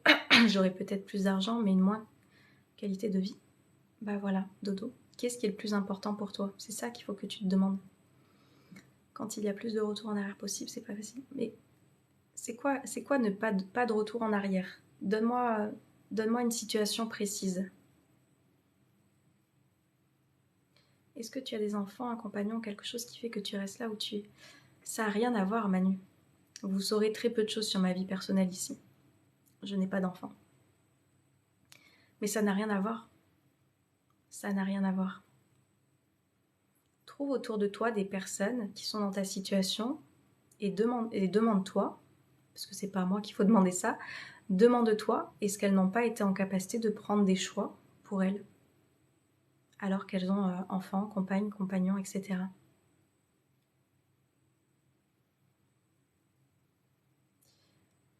S1: j'aurai peut-être plus d'argent mais une moins qualité de vie. Bah voilà, dodo. Qu'est-ce qui est le plus important pour toi? C'est ça qu'il faut que tu te demandes. Quand il y a plus de retour en arrière possible, c'est pas facile. Mais c'est quoi ne pas de retour en arrière? Donne-moi une situation précise. Est-ce que tu as des enfants, un compagnon, quelque chose qui fait que tu restes là où tu es? Ça n'a rien à voir, Manu. Vous saurez très peu de choses sur ma vie personnelle ici. Je n'ai pas d'enfant. Mais ça n'a rien à voir. Ça n'a rien à voir. Trouve autour de toi des personnes qui sont dans ta situation et demande-toi, parce que c'est pas à moi qu'il faut demander ça, demande-toi, est-ce qu'elles n'ont pas été en capacité de prendre des choix pour elles, alors qu'elles ont enfants, compagnes, compagnons, etc.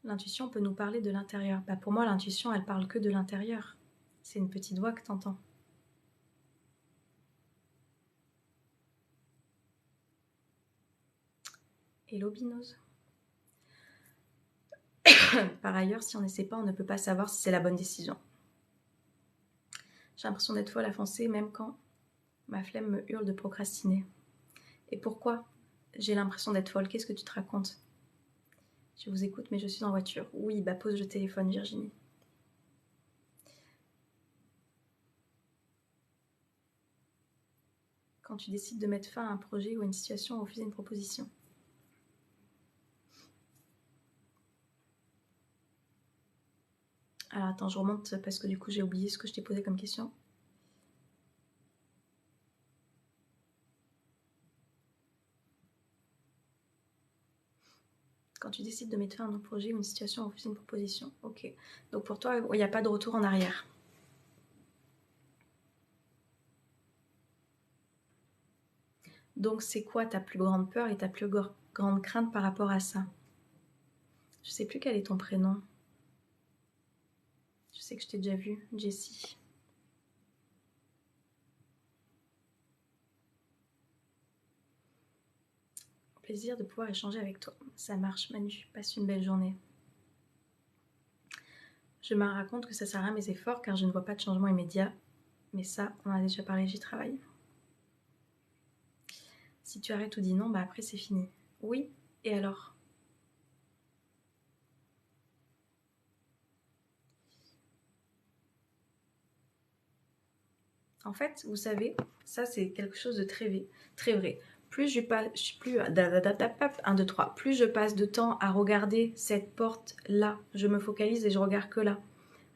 S1: L'intuition peut nous parler de l'intérieur. Bah pour moi, l'intuition, elle parle que de l'intérieur. C'est une petite voix que t'entends. Hello Binose. Par ailleurs, si on n'essaie pas, on ne peut pas savoir si c'est la bonne décision. J'ai l'impression d'être folle à foncer, même quand ma flemme me hurle de procrastiner. Et pourquoi j'ai l'impression d'être folle? Qu'est-ce que tu te racontes? Je vous écoute, mais je suis en voiture. Oui, bah pose le téléphone, Virginie. Quand tu décides de mettre fin à un projet ou à une situation ou refuser une proposition. Alors attends, je remonte parce que du coup j'ai oublié ce que je t'ai posé comme question. Quand tu décides de mettre fin à un projet ou une situation ou refuser une proposition. Ok. Donc pour toi, il n'y a pas de retour en arrière. Donc c'est quoi ta plus grande peur et ta plus grande crainte par rapport à ça? Je sais plus quel est ton prénom. Je sais que je t'ai déjà vu, Jessie. Plaisir de pouvoir échanger avec toi. Ça marche, Manu. Passe une belle journée. Je me raconte que ça sert à mes efforts car je ne vois pas de changement immédiat. Mais ça, on en a déjà parlé, j'y travaille. Si tu arrêtes ou dis non, bah après c'est fini. Oui, et alors? En fait, vous savez, ça c'est quelque chose de très vrai. Plus je passe, plus 1, 2, 3. Plus je passe de temps à regarder cette porte là, je me focalise et je regarde que là.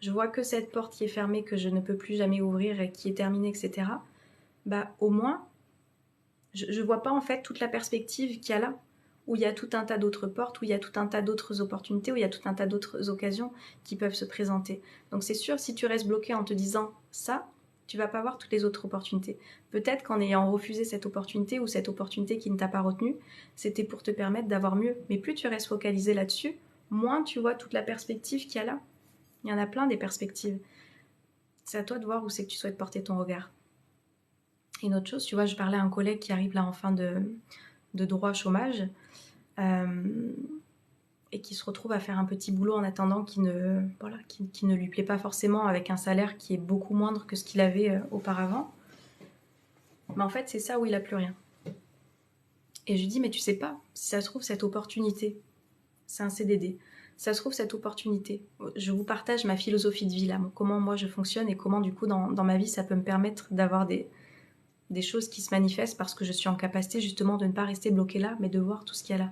S1: Je vois que cette porte qui est fermée, que je ne peux plus jamais ouvrir et qui est terminée, etc. Bah au moins, je vois pas en fait toute la perspective qu'il y a là, où il y a tout un tas d'autres portes, où il y a tout un tas d'autres opportunités, où il y a tout un tas d'autres occasions qui peuvent se présenter. Donc c'est sûr, si tu restes bloqué en te disant ça, tu vas pas voir toutes les autres opportunités. Peut-être qu'en ayant refusé cette opportunité ou cette opportunité qui ne t'a pas retenu, c'était pour te permettre d'avoir mieux. Mais plus tu restes focalisé là-dessus, moins tu vois toute la perspective qu'il y a là. Il y en a plein des perspectives. C'est à toi de voir où c'est que tu souhaites porter ton regard. Et une autre chose, tu vois, je parlais à un collègue qui arrive là en fin de droit chômage et qui se retrouve à faire un petit boulot en attendant qui ne lui plaît pas forcément, avec un salaire qui est beaucoup moindre que ce qu'il avait auparavant. Mais en fait, c'est ça où il n'a plus rien. Et je lui dis, mais tu sais pas, si ça se trouve, cette opportunité, c'est un CDD. Si ça se trouve, cette opportunité. Je vous partage ma philosophie de vie là, comment moi je fonctionne et comment du coup dans ma vie ça peut me permettre d'avoir des choses qui se manifestent parce que je suis en capacité justement de ne pas rester bloquée là, mais de voir tout ce qu'il y a là.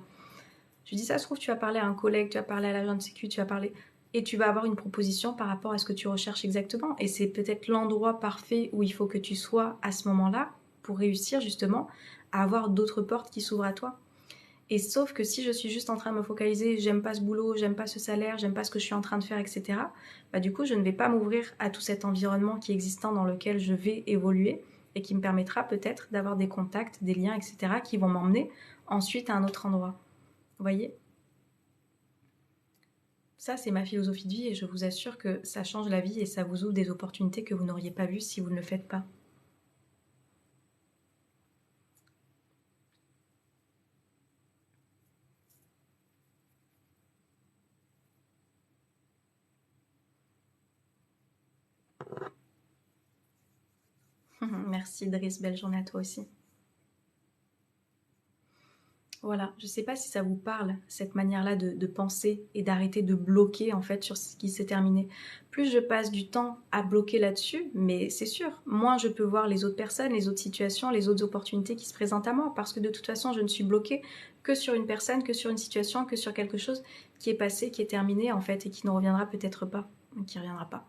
S1: Je dis, ça se trouve, tu vas parler à un collègue, tu vas parler à l'agent de sécu, tu vas parler... Et tu vas avoir une proposition par rapport à ce que tu recherches exactement. Et c'est peut-être l'endroit parfait où il faut que tu sois à ce moment-là pour réussir justement à avoir d'autres portes qui s'ouvrent à toi. Et sauf que si je suis juste en train de me focaliser, j'aime pas ce boulot, j'aime pas ce salaire, j'aime pas ce que je suis en train de faire, etc., bah du coup, je ne vais pas m'ouvrir à tout cet environnement qui est existant dans lequel je vais évoluer et qui me permettra peut-être d'avoir des contacts, des liens, etc., qui vont m'emmener ensuite à un autre endroit. Vous voyez ? Ça, c'est ma philosophie de vie et je vous assure que ça change la vie et ça vous ouvre des opportunités que vous n'auriez pas vues si vous ne le faites pas. Merci Driss, belle journée à toi aussi. Voilà, je ne sais pas si ça vous parle, cette manière-là de penser et d'arrêter de bloquer en fait sur ce qui s'est terminé. Plus je passe du temps à bloquer là-dessus, mais c'est sûr, moins je peux voir les autres personnes, les autres situations, les autres opportunités qui se présentent à moi, parce que de toute façon, je ne suis bloquée que sur une personne, que sur une situation, que sur quelque chose qui est passé, qui est terminé en fait, et qui ne reviendra peut-être pas, qui ne reviendra pas.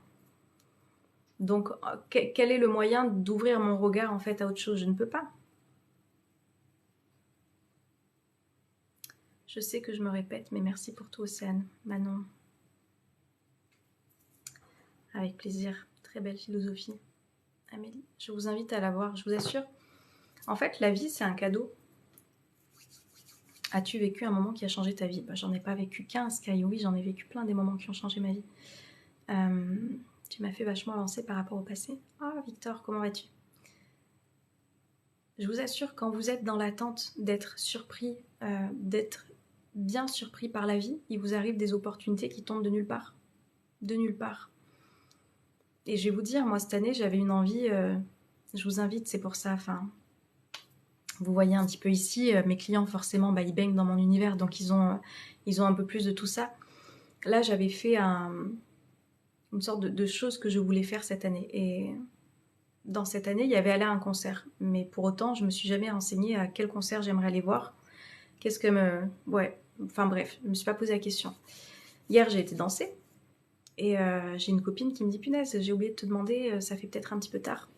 S1: Donc, quel est le moyen d'ouvrir mon regard en fait à autre chose? Je ne peux pas. Je sais que je me répète, mais merci pour tout, Océane. Manon. Avec plaisir. Très belle philosophie. Amélie, je vous invite à la voir, je vous assure. En fait, la vie, c'est un cadeau. As-tu vécu un moment qui a changé ta vie? J'en ai pas vécu qu'un, Sky. Oui, j'en ai vécu plein des moments qui ont changé ma vie. Tu m'as fait vachement avancer par rapport au passé. Ah, Victor, comment vas-tu? Je vous assure, quand vous êtes dans l'attente d'être surpris, d'être bien surpris par la vie, il vous arrive des opportunités qui tombent de nulle part. De nulle part. Et je vais vous dire, moi, cette année, j'avais une envie... je vous invite, c'est pour ça, vous voyez un petit peu ici, mes clients, forcément, ils baignent dans mon univers, donc ils ont un peu plus de tout ça. Là, j'avais fait une sorte de chose que je voulais faire cette année. Et dans cette année, il y avait aller à un concert. Mais pour autant, je me suis jamais renseignée à quel concert j'aimerais aller voir. Qu'est-ce que me... Ouais, enfin bref, je me suis pas posé la question. Hier, j'ai été danser. Et j'ai une copine qui me dit, punaise, j'ai oublié de te demander, ça fait peut-être un petit peu tard.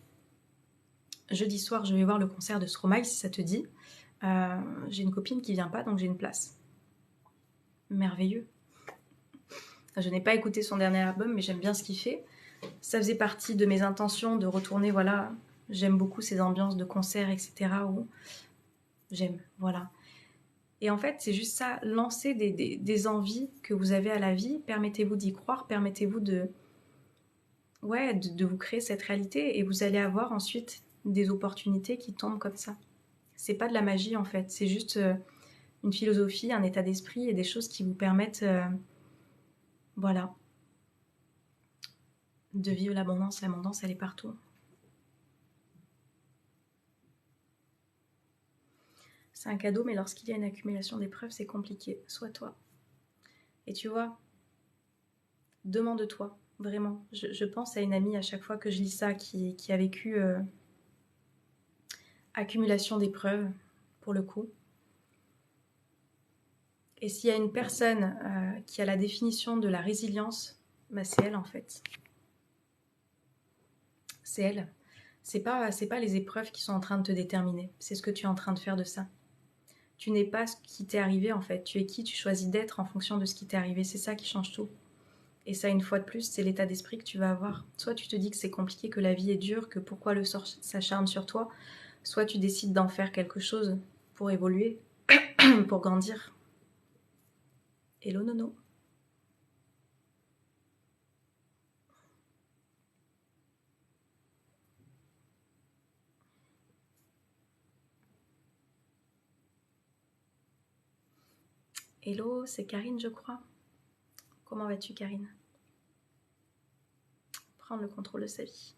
S1: Jeudi soir, je vais voir le concert de Stromae, si ça te dit. J'ai une copine qui vient pas, donc j'ai une place. Merveilleux. Je n'ai pas écouté son dernier album, mais j'aime bien ce qu'il fait. Ça faisait partie de mes intentions de retourner, voilà. J'aime beaucoup ces ambiances de concert, etc. où j'aime, voilà. Et en fait, c'est juste ça, lancer des envies que vous avez à la vie. Permettez-vous d'y croire, permettez-vous de vous créer cette réalité et vous allez avoir ensuite des opportunités qui tombent comme ça. C'est pas de la magie en fait, c'est juste une philosophie, un état d'esprit et des choses qui vous permettent, voilà, de vivre l'abondance. L'abondance, elle est partout. C'est un cadeau, mais lorsqu'il y a une accumulation d'épreuves, c'est compliqué. Sois toi. Et tu vois, demande-toi, vraiment. Je pense à une amie à chaque fois que je lis ça qui a vécu accumulation d'épreuves, pour le coup. Et s'il y a une personne qui a la définition de la résilience, c'est elle en fait. C'est elle. C'est pas les épreuves qui sont en train de te déterminer. C'est ce que tu es en train de faire de ça. Tu n'es pas ce qui t'est arrivé en fait. Tu es qui tu choisis d'être en fonction de ce qui t'est arrivé. C'est ça qui change tout. Et ça, une fois de plus, c'est l'état d'esprit que tu vas avoir. Soit tu te dis que c'est compliqué, que la vie est dure, que pourquoi le sort s'acharne sur toi. Soit tu décides d'en faire quelque chose pour évoluer, pour grandir. Hello Nono. Hello, c'est Karine, je crois. Comment vas-tu, Karine? Prendre le contrôle de sa vie.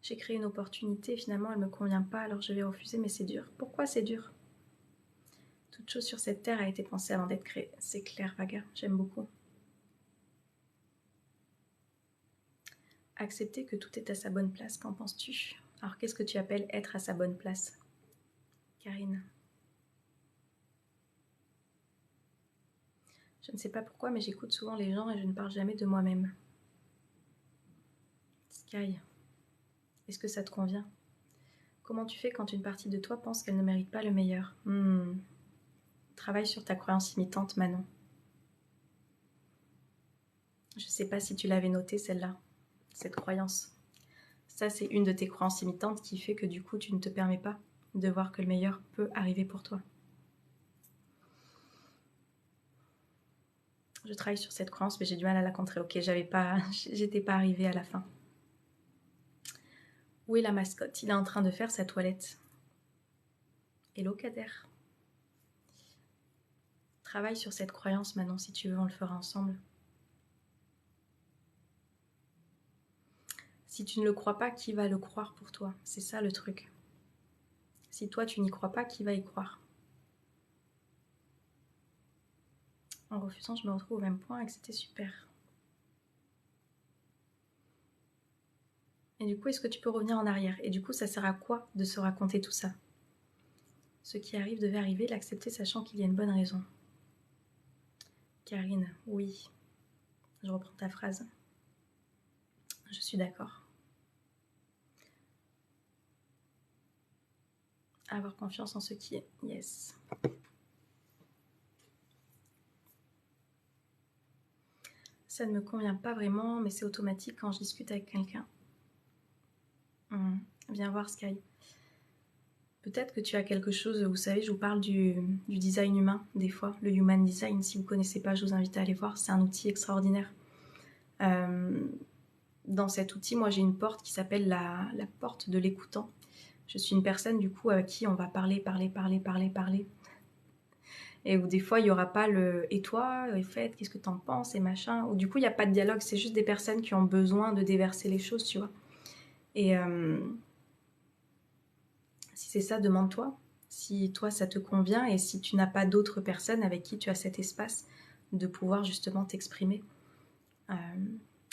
S1: J'ai créé une opportunité, finalement elle ne me convient pas, alors je vais refuser, mais c'est dur. Pourquoi c'est dur? Toute chose sur cette terre a été pensée avant d'être créée. C'est clair, Vaga, j'aime beaucoup. Accepter que tout est à sa bonne place, qu'en penses-tu? Alors qu'est-ce que tu appelles être à sa bonne place, Karine? Je ne sais pas pourquoi, mais j'écoute souvent les gens et je ne parle jamais de moi-même. Sky, est-ce que ça te convient? Comment tu fais quand une partie de toi pense qu'elle ne mérite pas le meilleur? Travaille sur ta croyance limitante, Manon. Je ne sais pas si tu l'avais noté, celle-là, cette croyance. Ça, c'est une de tes croyances limitantes qui fait que du coup, tu ne te permets pas de voir que le meilleur peut arriver pour toi. Je travaille sur cette croyance, mais j'ai du mal à la contrer. Ok, j'étais pas arrivée à la fin. Où est la mascotte? Il est en train de faire sa toilette. Hello, Kader. Travaille sur cette croyance, Manon, si tu veux, on le fera ensemble. Si tu ne le crois pas, qui va le croire pour toi? C'est ça le truc. Si toi, tu n'y crois pas, qui va y croire? En refusant, je me retrouve au même point et que c'était super. Et du coup, est-ce que tu peux revenir en arrière? Et du coup, ça sert à quoi de se raconter tout ça? Ce qui arrive devait arriver, l'accepter sachant qu'il y a une bonne raison. Karine, oui. Je reprends ta phrase. Je suis d'accord. Avoir confiance en ce qui est. Yes. Ça ne me convient pas vraiment, mais c'est automatique quand je discute avec quelqu'un. Viens voir, Sky. Peut-être que tu as quelque chose, vous savez, je vous parle du design humain, des fois, le human design. Si vous ne connaissez pas, je vous invite à aller voir, c'est un outil extraordinaire. Dans cet outil, moi, j'ai une porte qui s'appelle la porte de l'écoutant. Je suis une personne, du coup, à qui on va parler. Et où des fois, il n'y aura pas le « et toi, et fait, qu'est-ce que t'en penses ?» et machin. Ou du coup, il n'y a pas de dialogue, c'est juste des personnes qui ont besoin de déverser les choses, tu vois. Et si c'est ça, demande-toi. Si toi, ça te convient et si tu n'as pas d'autres personnes avec qui tu as cet espace de pouvoir justement t'exprimer.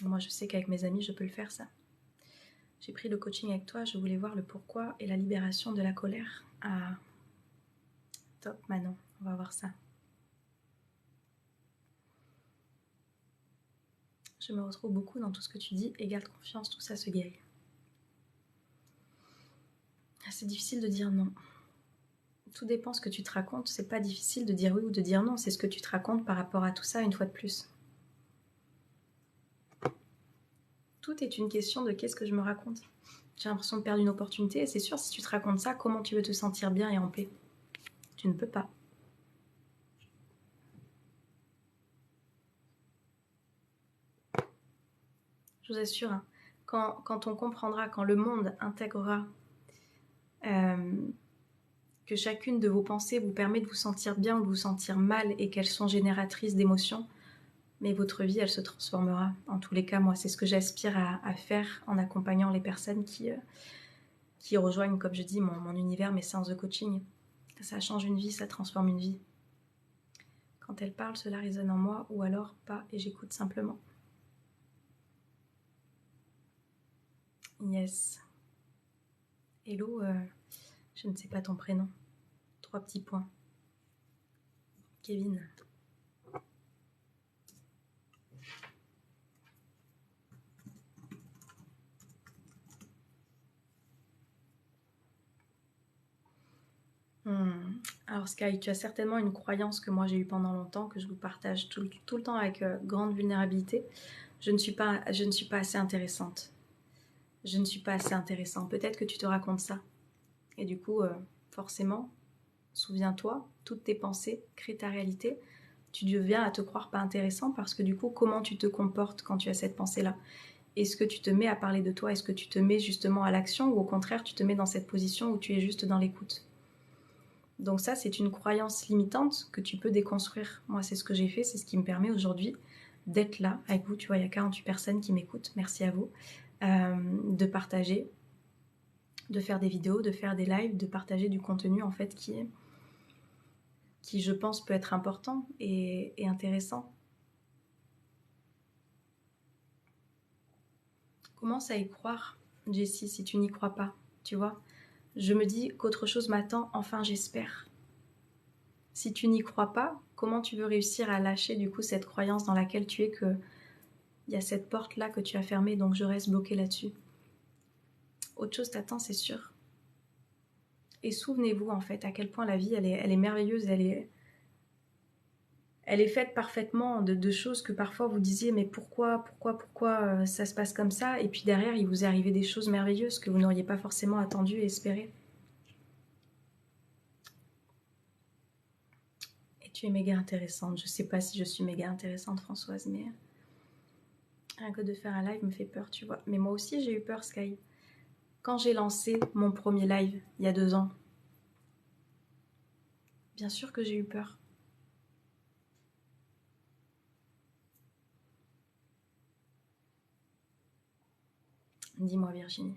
S1: Moi, je sais qu'avec mes amis, je peux le faire, ça. J'ai pris le coaching avec toi, je voulais voir le pourquoi et la libération de la colère. Ah, top, Manon, on va voir ça. Je me retrouve beaucoup dans tout ce que tu dis et garde confiance, tout ça se guérit. C'est difficile de dire non. Tout dépend ce que tu te racontes, c'est pas difficile de dire oui ou de dire non, c'est ce que tu te racontes par rapport à tout ça une fois de plus. Tout est une question de qu'est-ce que je me raconte. J'ai l'impression de perdre une opportunité et c'est sûr, si tu te racontes ça, comment tu veux te sentir bien et en paix? Tu ne peux pas. Je vous assure, hein, quand on comprendra, quand le monde intégrera que chacune de vos pensées vous permet de vous sentir bien ou de vous sentir mal et qu'elles sont génératrices d'émotions, mais votre vie, elle se transformera. En tous les cas, moi, c'est ce que j'aspire à faire en accompagnant les personnes qui rejoignent, comme je dis, mon univers, mes séances de coaching. Ça change une vie, ça transforme une vie. Quand elle parle, cela résonne en moi, ou alors pas, et j'écoute simplement. Yes. Hello, je ne sais pas ton prénom. 3 petits points. Kevin. Alors Sky, tu as certainement une croyance que moi j'ai eue pendant longtemps, que je vous partage tout le temps avec grande vulnérabilité. Je ne suis pas assez intéressante. Je ne suis pas assez intéressant. Peut-être que tu te racontes ça. Et du coup, forcément, souviens-toi, toutes tes pensées créent ta réalité. Tu deviens à te croire pas intéressant parce que du coup, comment tu te comportes quand tu as cette pensée-là? Est-ce que tu te mets à parler de toi? Est-ce que tu te mets justement à l'action ou au contraire, tu te mets dans cette position où tu es juste dans l'écoute? Donc ça, c'est une croyance limitante que tu peux déconstruire. Moi, c'est ce que j'ai fait, c'est ce qui me permet aujourd'hui d'être là avec vous. Tu vois, il y a 48 personnes qui m'écoutent, merci à vous, de partager, de faire des vidéos, de faire des lives, de partager du contenu en fait qui je pense peut être important et intéressant. Commence à y croire, Jessie, si tu n'y crois pas, tu vois. Je me dis qu'autre chose m'attend, enfin j'espère. Si tu n'y crois pas, comment tu veux réussir à lâcher du coup cette croyance dans laquelle tu es que il y a cette porte là que tu as fermée, donc je reste bloquée là-dessus. Autre chose t'attend, c'est sûr. Et souvenez-vous en fait à quel point la vie elle est merveilleuse, elle est faite parfaitement de choses que parfois vous disiez mais pourquoi ça se passe comme ça, et puis derrière il vous est arrivé des choses merveilleuses que vous n'auriez pas forcément attendues et espérées. Et tu es méga intéressante. Je sais pas si je suis méga intéressante, Françoise, mais rien que de faire un live me fait peur, tu vois. Mais moi aussi j'ai eu peur, Sky. Quand j'ai lancé mon premier live il y a 2 ans, bien sûr que j'ai eu peur. Dis-moi, Virginie.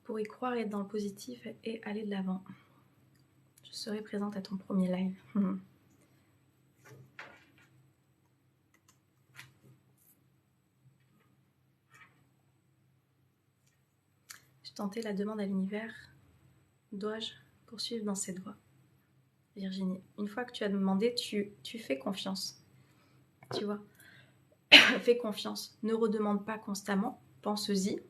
S1: Pour y croire et être dans le positif et aller de l'avant. Je serai présente à ton premier live. Je tentais la demande à l'univers. Dois-je poursuivre dans cette voie? Virginie, une fois que tu as demandé, tu fais confiance. Tu vois, fais confiance. Ne redemande pas constamment. Pense-y.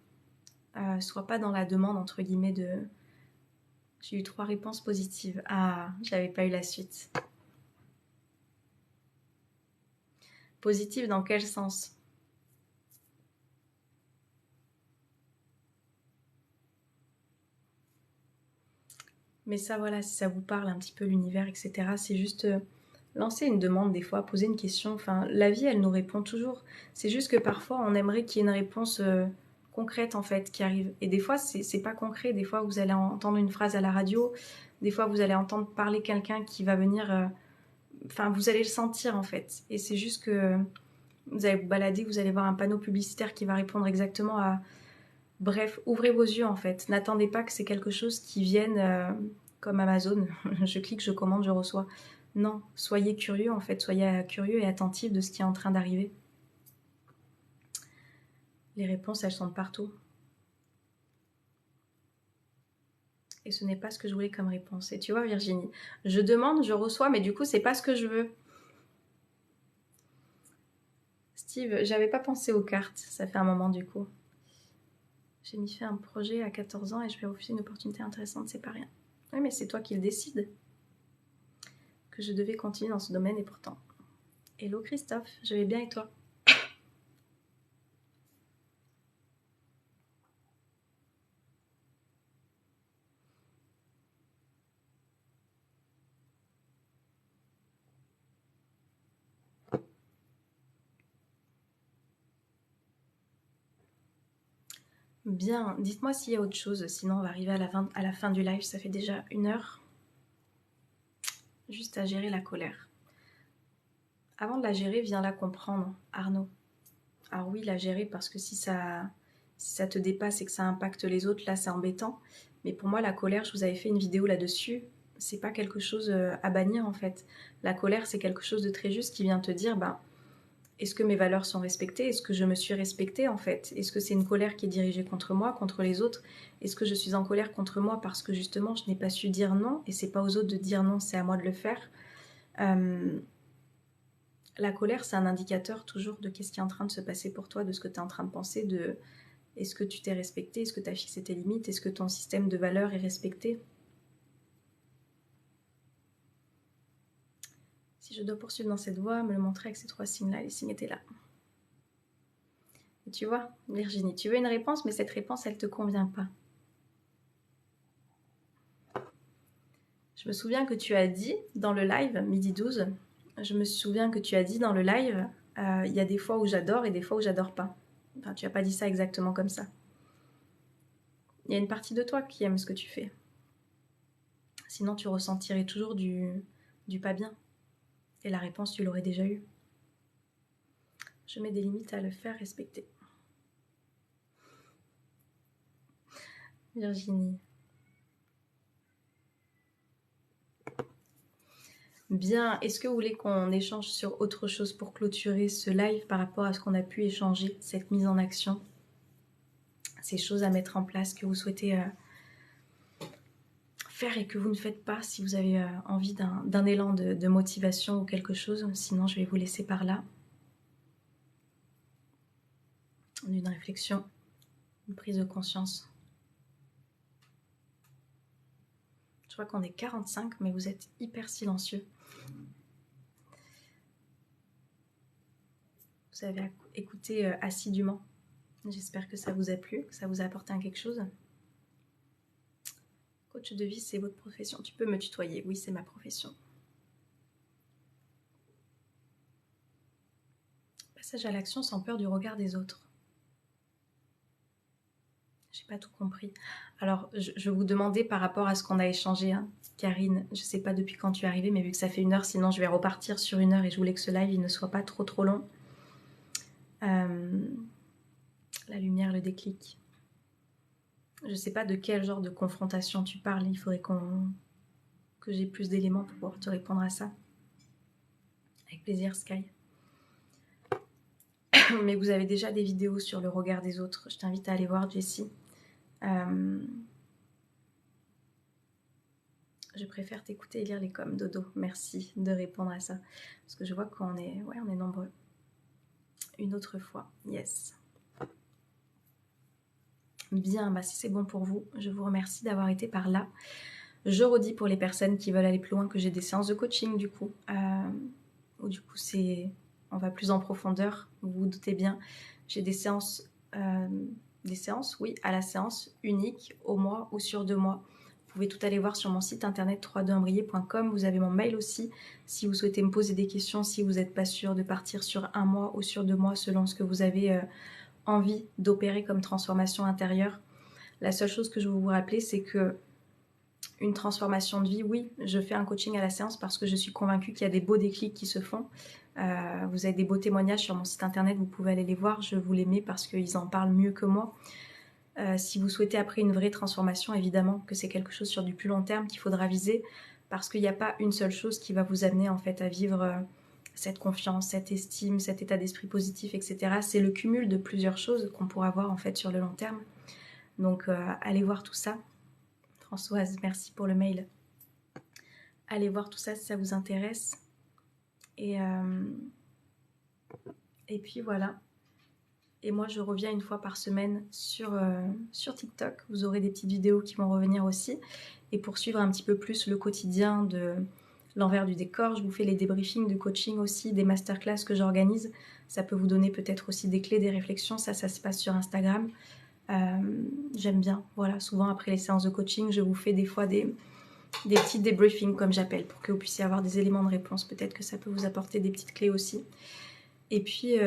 S1: Sois pas dans la demande, entre guillemets, de... J'ai eu 3 réponses positives. Ah, j'avais pas eu la suite. Positive dans quel sens? Mais ça, voilà, si ça vous parle un petit peu l'univers, etc., c'est juste lancer une demande des fois, poser une question. Enfin, la vie, elle nous répond toujours. C'est juste que parfois, on aimerait qu'il y ait une réponse concrète, en fait, qui arrive. Et des fois, c'est pas concret. Des fois, vous allez entendre une phrase à la radio. Des fois, vous allez entendre parler quelqu'un qui va venir... Enfin, vous allez le sentir, en fait. Et c'est juste que vous allez vous balader, vous allez voir un panneau publicitaire qui va répondre exactement à... Bref, ouvrez vos yeux en fait. N'attendez pas que c'est quelque chose qui vienne comme Amazon. Je clique, je commande, je reçois. Non, soyez curieux en fait. Soyez curieux et attentif de ce qui est en train d'arriver. Les réponses, elles sont de partout. Et ce n'est pas ce que je voulais comme réponse. Et tu vois, Virginie, je demande, je reçois, mais du coup, c'est pas ce que je veux. Steve, j'avais pas pensé aux cartes. Ça fait un moment du coup. J'ai mis fait un projet à 14 ans et je vais refuser une opportunité intéressante, c'est pas rien. Oui, mais c'est toi qui le décides. Que je devais continuer dans ce domaine et pourtant. Hello Christophe, je vais bien et toi? Bien, dites-moi s'il y a autre chose, sinon on va arriver à la fin du live, ça fait déjà 1 heure. Juste à gérer la colère. Avant de la gérer, viens la comprendre, Arnaud. Alors oui, la gérer parce que si ça te dépasse et que ça impacte les autres, là c'est embêtant. Mais pour moi, la colère, je vous avais fait une vidéo là-dessus, c'est pas quelque chose à bannir en fait. La colère, c'est quelque chose de très juste qui vient te dire, ben, est-ce que mes valeurs sont respectées? Est-ce que je me suis respectée en fait? Est-ce que c'est une colère qui est dirigée contre moi, contre les autres? Est-ce que je suis en colère contre moi parce que justement je n'ai pas su dire non et c'est pas aux autres de dire non, c'est à moi de le faire? La colère, c'est un indicateur toujours de qu'est-ce qui est en train de se passer pour toi, de ce que tu es en train de penser, de est-ce que tu t'es respecté, est-ce que tu as fixé tes limites, est-ce que ton système de valeurs est respecté? Si je dois poursuivre dans cette voie, me le montrer avec ces 3 signes-là, les signes étaient là. Et tu vois, Virginie, tu veux une réponse, mais cette réponse, elle ne te convient pas. Je me souviens que tu as dit dans le live, midi 12, je me souviens que tu as dit dans le live, il y a des fois où j'adore et des fois où j'adore pas. Enfin, tu n'as pas dit ça exactement comme ça. Il y a une partie de toi qui aime ce que tu fais. Sinon, tu ressentirais toujours du pas bien. Et la réponse, tu l'aurais déjà eue. Je mets des limites à le faire respecter. Virginie. Bien, est-ce que vous voulez qu'on échange sur autre chose pour clôturer ce live par rapport à ce qu'on a pu échanger, cette mise en action, ces choses à mettre en place que vous souhaitez faire et que vous ne faites pas si vous avez envie d'un élan de motivation ou quelque chose. Sinon, je vais vous laisser par là. D'une réflexion, une prise de conscience. Je vois qu'on est 45, mais vous êtes hyper silencieux. Vous avez écouté assidûment. J'espère que ça vous a plu, que ça vous a apporté quelque chose. Coach de vie, c'est votre profession. Tu peux me tutoyer. Oui, c'est ma profession. Passage à l'action sans peur du regard des autres. J'ai pas tout compris. Alors, je vous demandais par rapport à ce qu'on a échangé, hein, Karine, je sais pas depuis quand tu es arrivée, mais vu que ça fait 1 heure, sinon je vais repartir sur 1 heure et je voulais que ce live il ne soit pas trop long. La lumière, le déclic. Je sais pas de quel genre de confrontation tu parles, il faudrait que j'ai plus d'éléments pour pouvoir te répondre à ça. Avec plaisir, Sky. Mais vous avez déjà des vidéos sur le regard des autres, je t'invite à aller voir, Jessie. Je préfère t'écouter et lire les coms, Dodo. Merci de répondre à ça. Parce que je vois qu'on est, ouais, on est nombreux. Une autre fois, yes. Bien, bah si c'est bon pour vous, je vous remercie d'avoir été par là. Je redis pour les personnes qui veulent aller plus loin que j'ai des séances de coaching du coup. Où du coup on va plus en profondeur, vous vous doutez bien. J'ai des séances, oui, à la séance unique, au mois ou sur 2 mois. Vous pouvez tout aller voir sur mon site internet www.imbrier.com. Vous avez mon mail aussi si vous souhaitez me poser des questions, si vous n'êtes pas sûr de partir sur 1 mois ou sur 2 mois selon ce que vous avez envie d'opérer comme transformation intérieure. La seule chose que je veux vous rappeler, c'est que une transformation de vie, oui, je fais un coaching à la séance parce que je suis convaincue qu'il y a des beaux déclics qui se font. Vous avez des beaux témoignages sur mon site internet, vous pouvez aller les voir, je vous les mets parce qu'ils en parlent mieux que moi. Si vous souhaitez après une vraie transformation, évidemment que c'est quelque chose sur du plus long terme qu'il faudra viser parce qu'il n'y a pas une seule chose qui va vous amener en fait à vivre cette confiance, cette estime, cet état d'esprit positif, etc. C'est le cumul de plusieurs choses qu'on pourra voir en fait sur le long terme. Donc allez voir tout ça. Françoise, merci pour le mail. Allez voir tout ça si ça vous intéresse. Et puis voilà. Et moi, je reviens 1 fois par semaine sur TikTok. Vous aurez des petites vidéos qui vont revenir aussi. Et pour suivre un petit peu plus le quotidien de l'envers du décor, je vous fais les débriefings de coaching aussi, des masterclass que j'organise. Ça peut vous donner peut-être aussi des clés, des réflexions. Ça se passe sur Instagram. J'aime bien. Voilà, souvent après les séances de coaching, je vous fais des fois des petits débriefings comme j'appelle pour que vous puissiez avoir des éléments de réponse. Peut-être que ça peut vous apporter des petites clés aussi. Et puis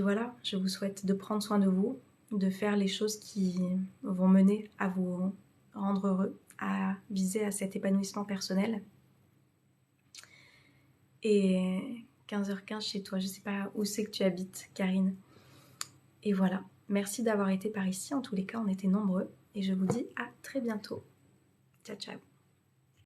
S1: voilà, je vous souhaite de prendre soin de vous, de faire les choses qui vont mener à vous rendre heureux, à viser à cet épanouissement personnel. Et 15h15 chez toi, je ne sais pas où c'est que tu habites, Karine. Et voilà, merci d'avoir été par ici. En tous les cas, on était nombreux. Et je vous dis à très bientôt. Ciao, ciao.